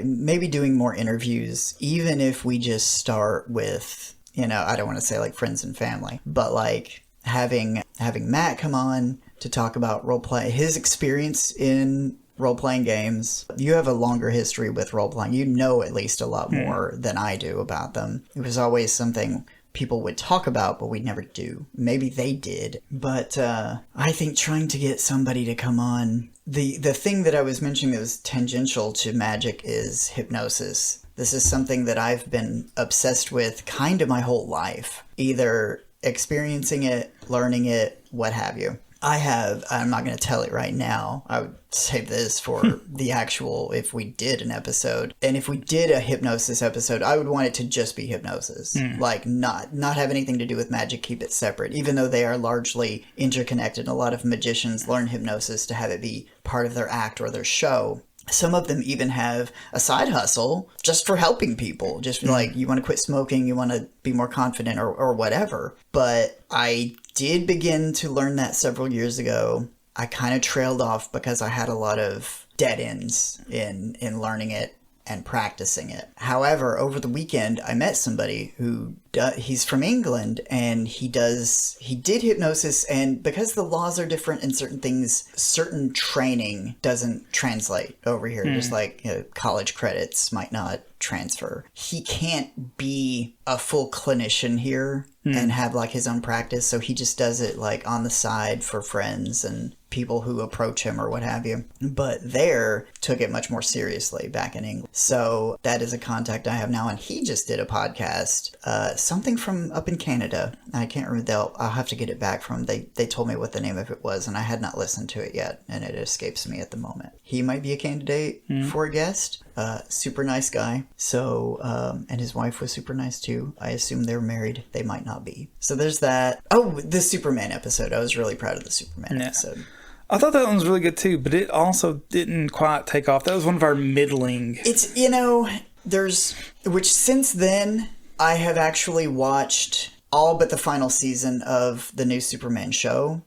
maybe doing more interviews, even if we just start with, I don't want to say like friends and family, but like having Matt come on to talk about role-play, his experience in role-playing games. You have a longer history with role-playing. You know at least a lot more than I do about them. It was always something people would talk about, but we'd never do. Maybe they did. But I think trying to get somebody to come on... The thing that I was mentioning that was tangential to magic is hypnosis. This is something that I've been obsessed with kind of my whole life. Either experiencing it, learning it, what have you. I'm not going to tell it right now. I would save this for the actual, if we did an episode. And if we did a hypnosis episode, I would want it to just be hypnosis. Like not have anything to do with magic, keep it separate. Even though they are largely interconnected. A lot of magicians learn hypnosis to have it be part of their act or their show. Some of them even have a side hustle just for helping people. Just like, you want to quit smoking, you want to be more confident or whatever. But I did begin to learn that several years ago. I kind of trailed off because I had a lot of dead ends in learning it and practicing it. However, over the weekend, I met somebody who he's from England, and he did hypnosis, and because the laws are different in certain things, certain training doesn't translate over here. Just like college credits might not transfer. He can't be a full clinician here and have like his own practice, so he just does it like on the side for friends and people who approach him or what have you. But there took it much more seriously back in England. So that is a contact I have now, and he just did a podcast, something from up in Canada. I can't remember. I'll have to get it back from them. They told me what the name of it was, and I had not listened to it yet, and it escapes me at the moment. He might be a candidate for a guest. Super nice guy. So, and his wife was super nice too. I assume they're married. They might not be. So there's that. Oh, the Superman episode. I was really proud of the Superman episode. I thought that one was really good too, but it also didn't quite take off. That was one of our middling. It's, which since then, I have actually watched all but the final season of the new Superman show.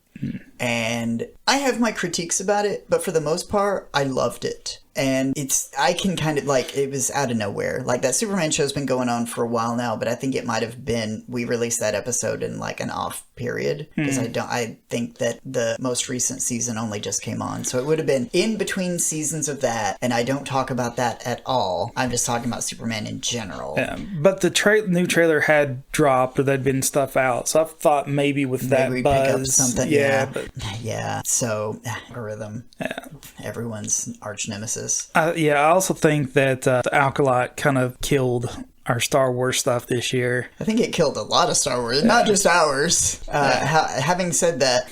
And I have my critiques about it, but for the most part, I loved it. And I can kind of like, it was out of nowhere. Like that Superman show's been going on for a while now, but I think it might have been, we released that episode in like an off period. Because I think that the most recent season only just came on. So it would have been in between seasons of that. And I don't talk about that at all. I'm just talking about Superman in general. Yeah, but the new trailer had dropped, or there'd been stuff out. So I thought maybe with that maybe buzz. Pick up something. Yeah. So algorithm. Yeah. Everyone's arch nemesis. I also think that the Acolyte kind of killed our Star Wars stuff this year. I think it killed a lot of Star Wars, not just ours. Having said that,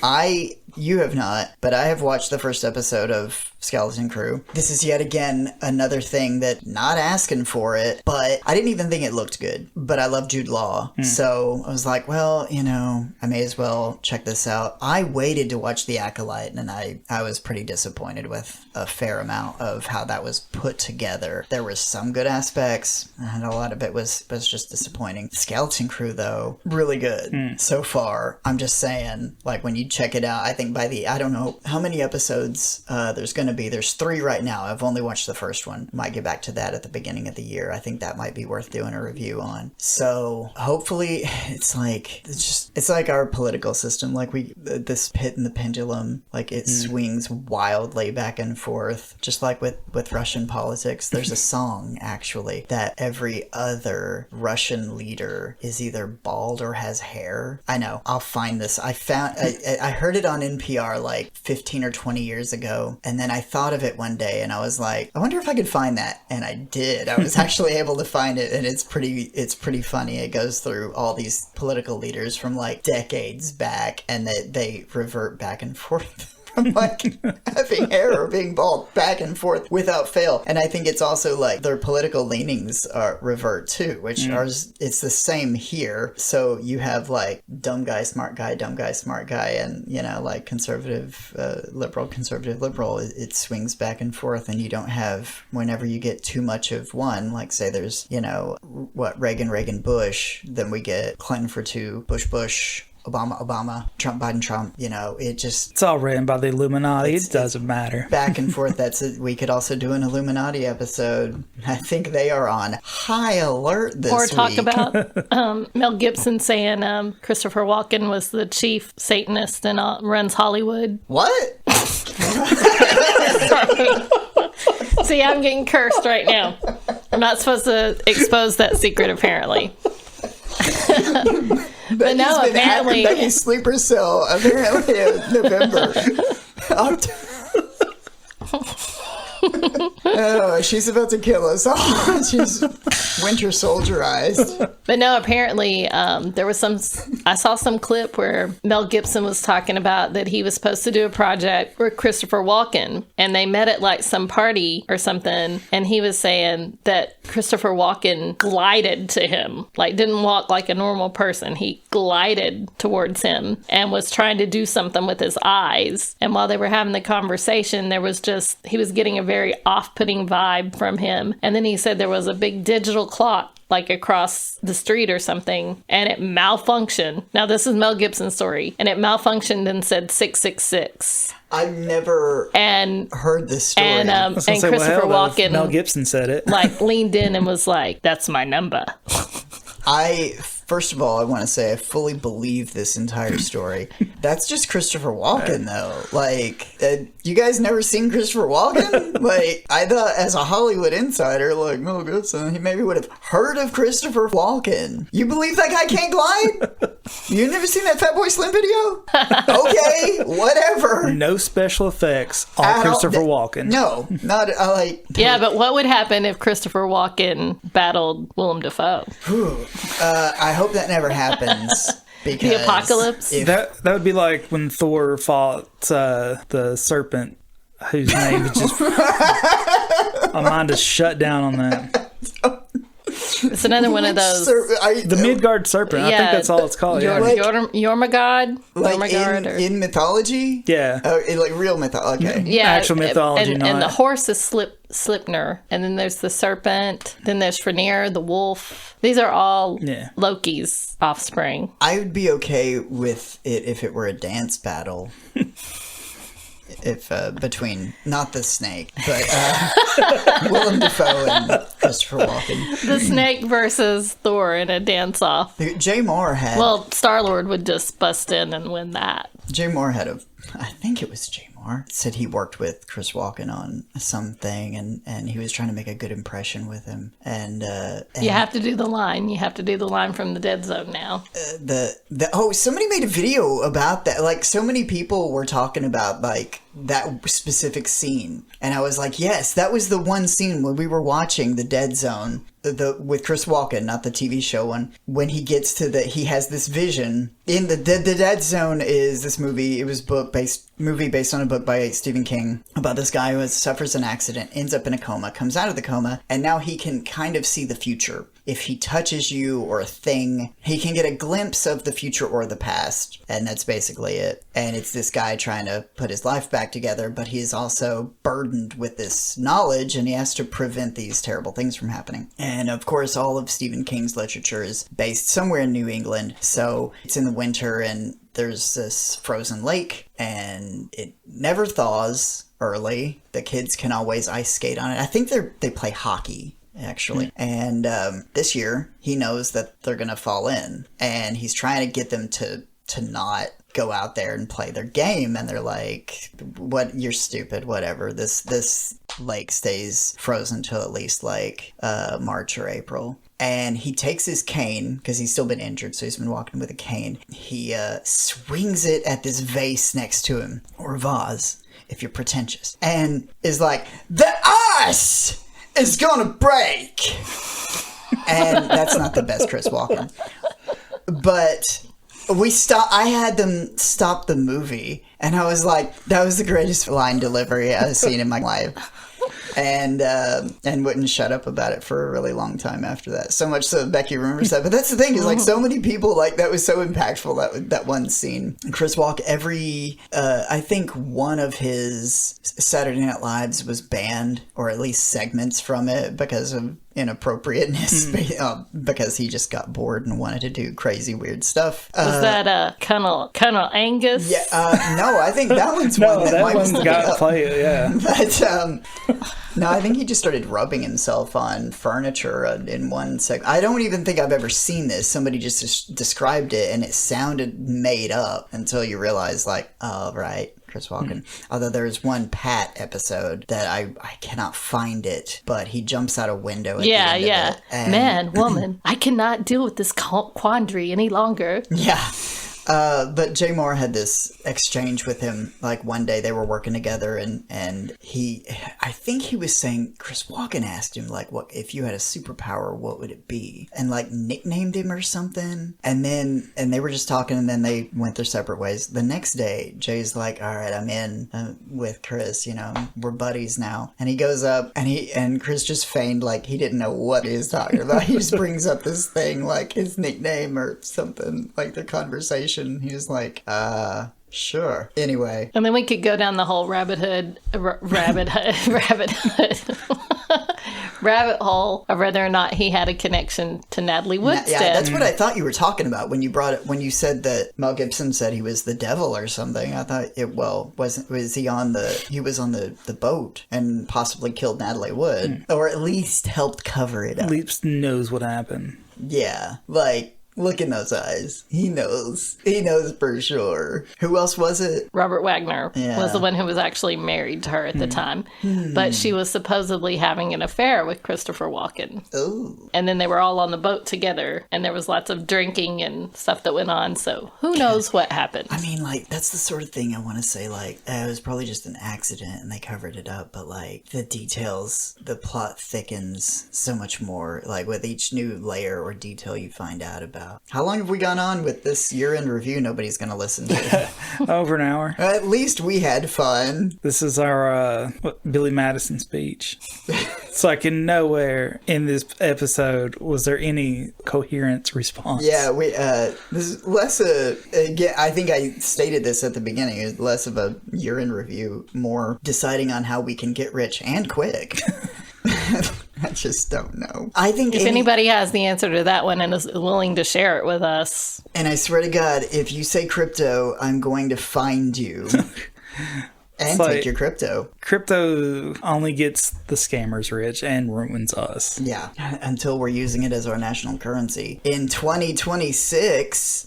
you have not, but I have watched the first episode of Skeleton Crew. This is yet again another thing that, not asking for it, but I didn't even think it looked good. But I love Jude Law. So I was like, well, you know, I may as well check this out. I waited to watch The Acolyte, and I was pretty disappointed with a fair amount of how that was put together. There was some good aspects, and a lot of it was just disappointing. Skeleton Crew, though, really good so far. I'm just saying, like, when you check it out, I think by I don't know how many episodes there's going to be. There's 3 right now. I've only watched the first one. Might get back to that at the beginning of the year. I think that might be worth doing a review on. So hopefully it's like our political system. Like this pit and the pendulum, like it swings wildly back and forth, just like with Russian politics. There's a song actually that every other Russian leader is either bald or has hair. I know. I'll find this. I heard it on NPR like 15 or 20 years ago, and then I thought of it one day and I was like, I wonder if I could find that, and I did. I was actually able to find it, and it's pretty funny. It goes through all these political leaders from like decades back, and they revert back and forth from like having hair or being bald back and forth without fail. And I think it's also like their political leanings revert too, which it's the same here. So you have like dumb guy, smart guy, and, you know, like conservative, liberal, conservative, liberal. It swings back and forth, and you don't have, whenever you get too much of one, like say there's, you know, what, Reagan, Bush, then we get Clinton for 2, Bush, Obama, Trump, Biden, Trump, you know, it's all written by the Illuminati. It doesn't matter. Back and forth. We could also do an Illuminati episode. I think they are on high alert this week. Or talk about Mel Gibson saying Christopher Walken was the chief Satanist and runs Hollywood. What? See, I'm getting cursed right now. I'm not supposed to expose that secret, apparently. But no, apparently Becky's sleeper cell apparently in November. Oh, she's about to kill us all. She's Winter Soldierized. But no, apparently there was I saw some clip where Mel Gibson was talking about that he was supposed to do a project with Christopher Walken, and they met at like some party or something, and he was saying that Christopher Walken glided to him, like didn't walk like a normal person. He glided towards him and was trying to do something with his eyes. And while they were having the conversation, he was getting a very off-putting vibe from him. And then he said there was a big digital clock like across the street or something, and it malfunctioned. Now this is Mel Gibson's story, and it malfunctioned and said 666. I've never heard this story. And Christopher Walken, Mel Gibson said it, like leaned in and was like, "That's my number." First of all, I want to say I fully believe this entire story. That's just Christopher Walken, though. Like, you guys never seen Christopher Walken? Like, I thought as a Hollywood insider, like, Mel Gibson, he maybe would have heard of Christopher Walken. You believe that guy can't glide? You never seen that Fatboy Slim video? Okay, whatever. No special effects on Christopher Walken. No, not like. Yeah, but what would happen if Christopher Walken battled Willem Dafoe? I hope that never happens. Because the apocalypse? That would be like when Thor fought the serpent, whose name is just... my mind is shut down on that. It's another one of those. The Midgard serpent. Yeah, I think that's all it's called. Jormungand? Like in mythology? Yeah. Like real mythology. Okay. Yeah. Actual mythology, and the horse is Sleipnir. And then there's the serpent. Then there's Fenrir, the wolf. These are all Loki's offspring. I would be okay with it if it were a dance battle. If between, not the snake, but Willem Dafoe and Christopher Walken. The snake versus Thor in a dance-off. Jay Moore had... Well, Star-Lord would just bust in and win that. Jay Moore had I think it was Jay Moore, said he worked with Chris Walken on something, and he was trying to make a good impression with him. And you have to do the line. You have to do the line from the Dead Zone now. Somebody made a video about that. Like, so many people were talking about, like, that specific scene. And I was like, yes, that was the one scene when we were watching The Dead Zone. with Chris Walken, not the TV show one, when he gets to he has this vision in the Dead Zone is this movie. It was movie based on a book by Stephen King about this guy who suffers an accident, ends up in a coma, comes out of the coma, and now he can kind of see the future. If he touches you or a thing, he can get a glimpse of the future or the past. And that's basically it. And it's this guy trying to put his life back together, but he is also burdened with this knowledge and he has to prevent these terrible things from happening. And of course, all of Stephen King's literature is based somewhere in New England. So it's in the winter and there's this frozen lake and it never thaws early. The kids can always ice skate on it. I think they play hockey, actually. And this year, he knows that they're going to fall in. And he's trying to get them to not go out there and play their game. And they're like, "What? You're stupid, whatever. This lake stays frozen till at least like March or April." And he takes his cane, because he's still been injured, so he's been walking with a cane. He swings it at this vase next to him, or vase, if you're pretentious, and is like, "The ice is gonna break!" And that's not the best Chris Walken. But I had them stop the movie, and I was like, that was the greatest line delivery I've seen in my life. And wouldn't shut up about it for a really long time after that. So much so Becky remembers that. But that's the thing is like so many people like that was so impactful that one scene. Chris Walken, I think one of his Saturday Night Lives was banned, or at least segments from it, because of inappropriateness, because he just got bored and wanted to do crazy weird stuff. Was that Colonel Angus? Yeah, no, I think that one's one that might one's got to play it, yeah. But no, I think he just started rubbing himself on furniture in one segment. I don't even think I've ever seen this. Somebody just described it, and it sounded made up until you realize, like, oh, right. Chris Walken. Although there's one Pat episode that I cannot find it, but he jumps out a window at the end of it, and Man, woman, I cannot deal with this quandary any longer. Yeah. But Jay Moore had this exchange with him, like one day they were working together and I think he was saying, Chris Walken asked him, like, what, if you had a superpower, what would it be? And like nicknamed him or something. And they were just talking and then they went their separate ways. The next day, Jay's like, all right, I'm in with Chris, we're buddies now. And he goes up and Chris just feigned like he didn't know what he was talking about. He just brings up this thing, like his nickname or something, like their conversation. He was like, sure. Anyway. And then we could go down the whole rabbit hole of whether or not he had a connection to Natalie Wood. Yeah, that's what I thought you were talking about when you said that Mel Gibson said he was the devil or something. I thought he was on the boat and possibly killed Natalie Wood, or at least helped cover it up. At least knows what happened. Yeah, like, look in those eyes. He knows for sure. Who else was it? Robert Wagner was the one who was actually married to her at the time. But she was supposedly having an affair with Christopher Walken. Oh. And then they were all on the boat together, and there was lots of drinking and stuff that went on. So who knows what happened? I mean, like, that's the sort of thing I want to say, like, it was probably just an accident and they covered it up. But, like, the details, the plot thickens so much more, like, with each new layer or detail you find out about. How long have we gone on with this year-end review nobody's going to listen to? Over an hour. At least we had fun. This is our Billy Madison speech. It's like in nowhere in this episode was there any coherent response. Yeah, this is less again, I think I stated this at the beginning, it's less of a year-end review, more deciding on how we can get rich and quick. I just don't know. I think if anybody has the answer to that one and is willing to share it with us. And I swear to God, if you say crypto, I'm going to find you. And take your crypto. Crypto only gets the scammers rich and ruins us. Yeah, until we're using it as our national currency. In 2026...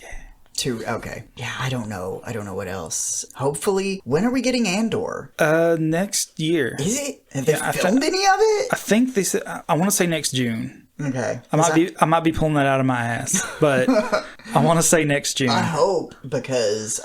Okay. Yeah, I don't know what else. Hopefully, when are we getting Andor? Next year. Is it? Have they filmed any of it? I think they said, I want to say next June. Okay. I might be pulling that out of my ass, but I want to say next June. I hope, because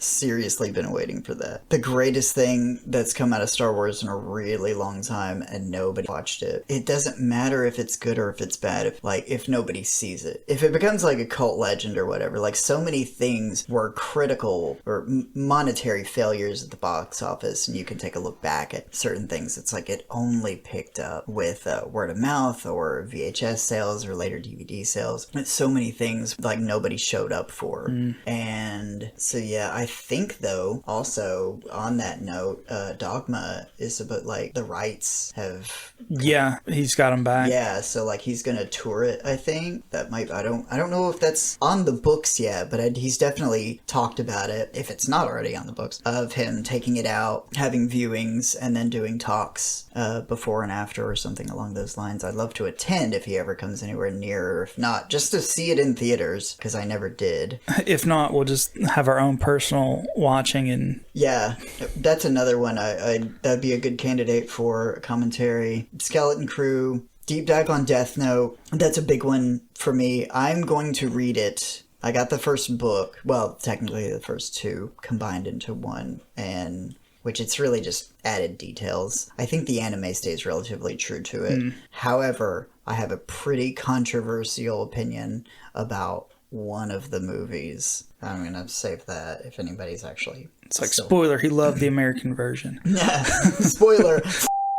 seriously been waiting for that. The greatest thing that's come out of Star Wars in a really long time, and nobody watched it. It doesn't matter if it's good or if it's bad, if nobody sees it. If it becomes like a cult legend or whatever, like so many things were critical or monetary failures at the box office, and you can take a look back at certain things. It's like it only picked up with word of mouth or VHS sales or later DVD sales. It's so many things like nobody showed up for. And so yeah, I think though, also on that note, Dogma is about like the rights have... Yeah, he's got him back. Yeah, so like he's gonna tour it, I think. That might... I don't know if that's on the books yet, but he's definitely talked about it, if it's not already on the books, of him taking it out, having viewings, and then doing talks before and after or something along those lines. I'd love to attend if he ever comes anywhere near, or if not, just to see it in theaters, because I never did. If not, we'll just have our own personal watching. And yeah, that's another one. That'd be a good candidate for commentary. Skeleton Crew, deep dive on Death Note. That's a big one for me. I'm going to read it. I got the first book, well, technically the first two combined into one, and which it's really just added details. I think the anime stays relatively true to it. However, I have a pretty controversial opinion about one of the movies. I'm going to save that if anybody's actually... It's like, spoiler, he loved the American version. Yeah, spoiler,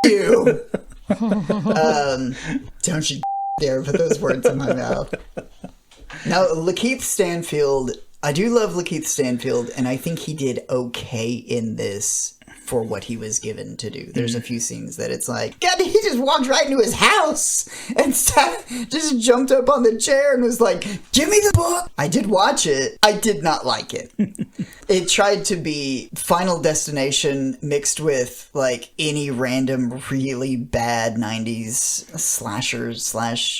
you! Don't you dare put those words in my mouth. Now, Lakeith Stanfield, I do love Lakeith Stanfield, and I think he did okay in this for what he was given to do. There's a few scenes that it's like, God, he just walked right into his house and just jumped up on the chair and was like, give me the book. I did watch it. I did not like it. It tried to be Final Destination mixed with like any random really bad 90s slasher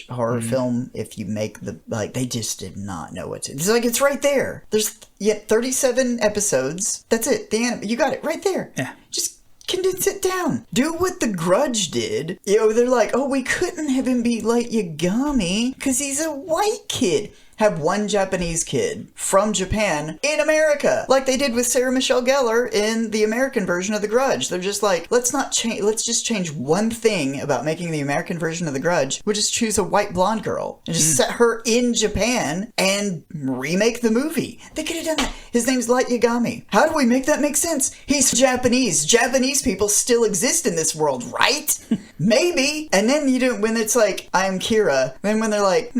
/ horror film. If you make they just did not know what to... It's like, it's right there. There's 37 episodes. That's it. The anime. You got it right there. Yeah. Just condense it down. Do what The Grudge did. They're like, oh, we couldn't have him be Light Yagami because he's a white kid. Have one Japanese kid from Japan in America, like they did with Sarah Michelle Gellar in the American version of The Grudge. They're just like, let's just change one thing about making the American version of The Grudge. We'll just choose a white blonde girl and just set her in Japan and remake the movie. They could have done that. His name's Light Yagami. How do we make that make sense? He's Japanese. Japanese people still exist in this world, right? Maybe. And then when it's like, I'm Kira, then when they're like,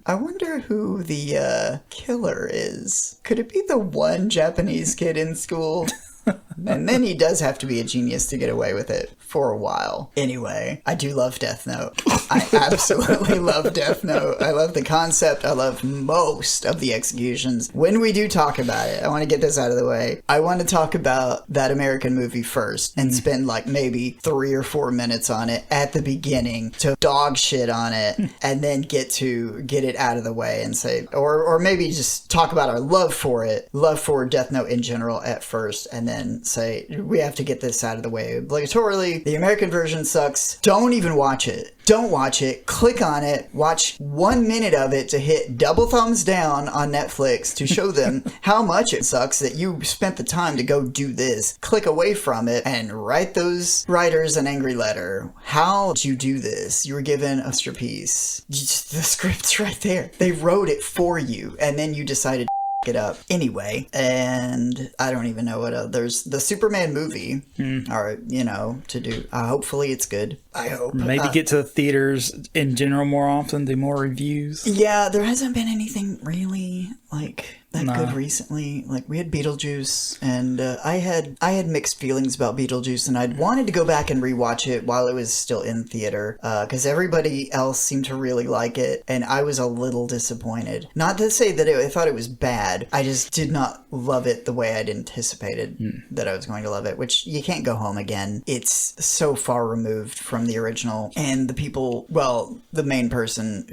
I wonder who the killer is. Could it be the one Japanese kid in school? And then he does have to be a genius to get away with it for a while. Anyway, I do love Death Note. I absolutely love Death Note. I love the concept. I love most of the executions. When we do talk about it, I want to get this out of the way. I want to talk about that American movie first and spend like maybe 3 or 4 minutes on it at the beginning to dog shit on it and then get it out of the way and say, or maybe just talk about our love for Death Note in general at first, and then say, we have to get this out of the way obligatorily. The American version sucks. Don't even watch it. Don't watch it. Click on it. Watch 1 minute of it to hit double thumbs down on Netflix to show them how much it sucks that you spent the time to go do this. Click away from it and write those writers an angry letter. How did you do this? You were given a masterpiece. The script's right there. They wrote it for you, and then you decided it up anyway. And I don't even know what else. There's the Superman movie, or to do. Hopefully it's good. I hope. Maybe get to the theaters in general more often, do more reviews. Yeah, there hasn't been anything really like that good recently. Like, we had Beetlejuice, and I had mixed feelings about Beetlejuice, and I'd wanted to go back and rewatch it while it was still in theater, because everybody else seemed to really like it, and I was a little disappointed. Not to say that I thought it was bad, I just did not love it the way I'd anticipated that I was going to love it, which you can't go home again. It's so far removed from the original, and the people, well, the main person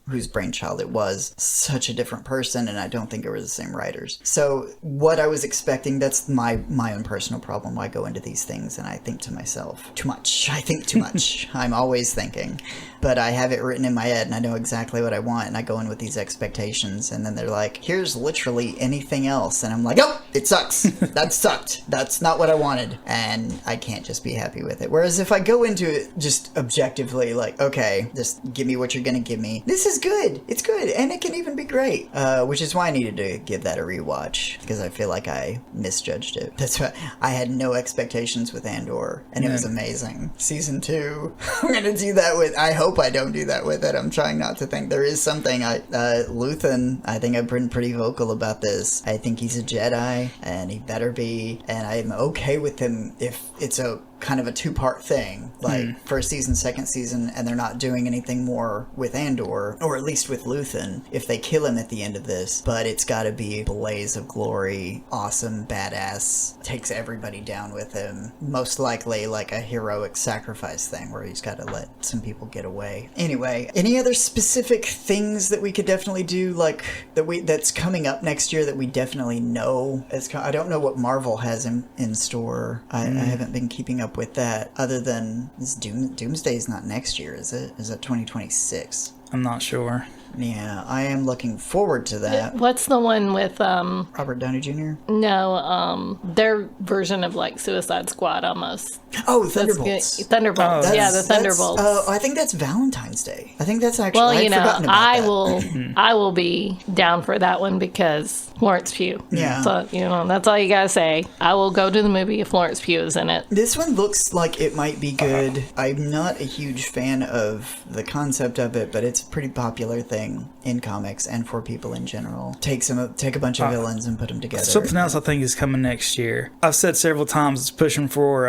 whose brainchild it was, such a different person, and I don't think it were the same writers. So what I was expecting, that's my own personal problem. I go into these things and I think to myself, too much. I think too much. I'm always thinking. But I have it written in my head and I know exactly what I want, and I go in with these expectations, and then they're like, here's literally anything else, and I'm like, oh, it sucks. That sucked. That's not what I wanted, and I can't just be happy with it. Whereas if I go into it just objectively, like, okay, just give me what you're gonna give me, this is good. It's good, and it can even be great, which is why I needed to give that a rewatch, because I feel like I misjudged it. That's why I had no expectations with Andor, and it was amazing. Season 2, I'm gonna do that with, I hope I don't do that with it. I'm trying not to think. There is something. Luthen, I think I've been pretty vocal about this. I think he's a Jedi, and he better be. And I'm okay with him if it's a kind of a two-part thing, like first season, second season, and they're not doing anything more with Andor, or at least with Luthen, if they kill him at the end of this. But it's got to be a blaze of glory, awesome, badass, takes everybody down with him, most likely like a heroic sacrifice thing where he's got to let some people get away. Anyway, any other specific things that we could definitely do, like that's coming up next year that we definitely know? I don't know what Marvel has in store. I haven't been keeping up with that, other than this Doomsday is not next year, is it? Is it 2026? I'm not sure. Yeah, I am looking forward to that. What's the one with Robert Downey Jr.? No, their version of like Suicide Squad almost. Oh, Thunderbolts. Thunderbolts. Oh, the Thunderbolts. I think that's Valentine's Day. I think that's actually. Well, you know, that. I will be down for that one because Florence Pugh. Yeah. So, you know, that's all you gotta say. I will go to the movie if Florence Pugh is in it. This one looks like it might be good. I'm not a huge fan of the concept of it, but it's a pretty popular thing in comics and for people in general. Take a bunch of villains and put them together. Something else I think is coming next year. I've said several times it's pushing for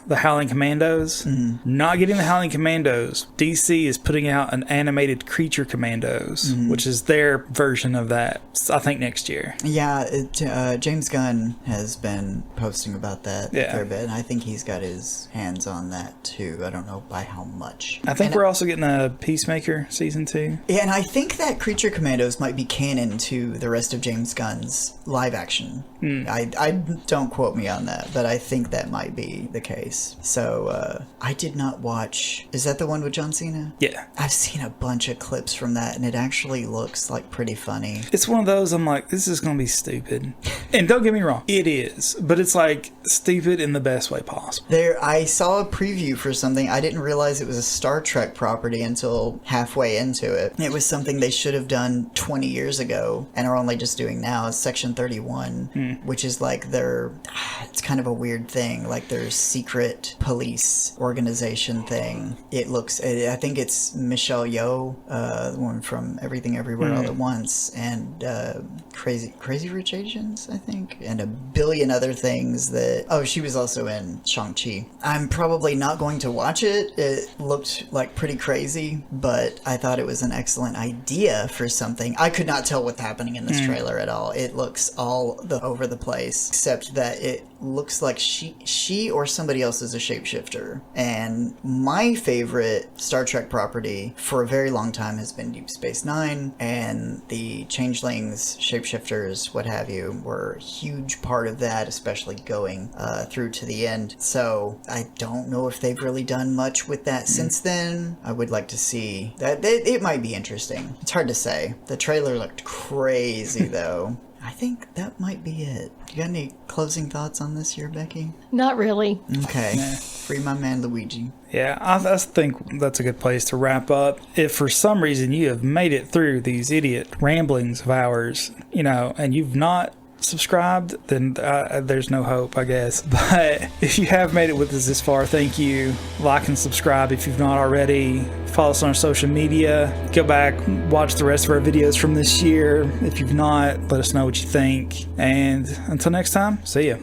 the Howling Commandos. Not getting the Howling Commandos. DC is putting out an animated Creature Commandos, which is their version of that. I think next year. Yeah, James Gunn has been posting about that a fair bit, and I think he's got his hands on that too. I don't know by how much. I think we're also getting a Peacemaker season 2. Yeah, and I think that Creature Commandos might be canon to the rest of James Gunn's live action. I don't quote me on that, but I think that might be the case. So I did not watch. Is that the one with John Cena? Yeah. I've seen a bunch of clips from that, and it actually looks like pretty funny. It's one of those, I'm like, this is going to be stupid. And don't get me wrong, it is. But it's like stupid in the best way possible. I saw a preview for something. I didn't realize it was a Star Trek property until halfway into it. It was something they should have done 20 years ago and are only just doing now. Is Section 31, which is like it's kind of a weird thing, like their secret police organization thing. I think it's Michelle Yeoh, the one from Everything Everywhere All at Once, and Crazy Rich Asians, I think, and a billion other things that... Oh, she was also in Shang-Chi. I'm probably not going to watch it. It looked like pretty crazy, but I thought it was an excellent idea for something. I could not tell what's happening in this trailer at all. It looks all over the place, except that it looks like she or somebody else is a shapeshifter. And my favorite Star Trek property for a very long time has been Deep Space Nine, and the changelings, shapeshifters, what have you, were a huge part of that, especially going through to the end. So I don't know if they've really done much with that since then. I would like to see that. It might be interesting. It's hard to say. The trailer looked crazy though. I think that might be it. You got any closing thoughts on this year, Becky? Not really. Okay. Free my man Luigi. Yeah, I think that's a good place to wrap up. If for some reason you have made it through these idiot ramblings of ours, and you've not subscribed, then there's no hope, I guess. But if you have made it with us this far, thank you. Like and subscribe if you've not already. Follow us on our social media. Go back, watch the rest of our videos from this year. If you've not, let us know what you think. And until next time, see ya.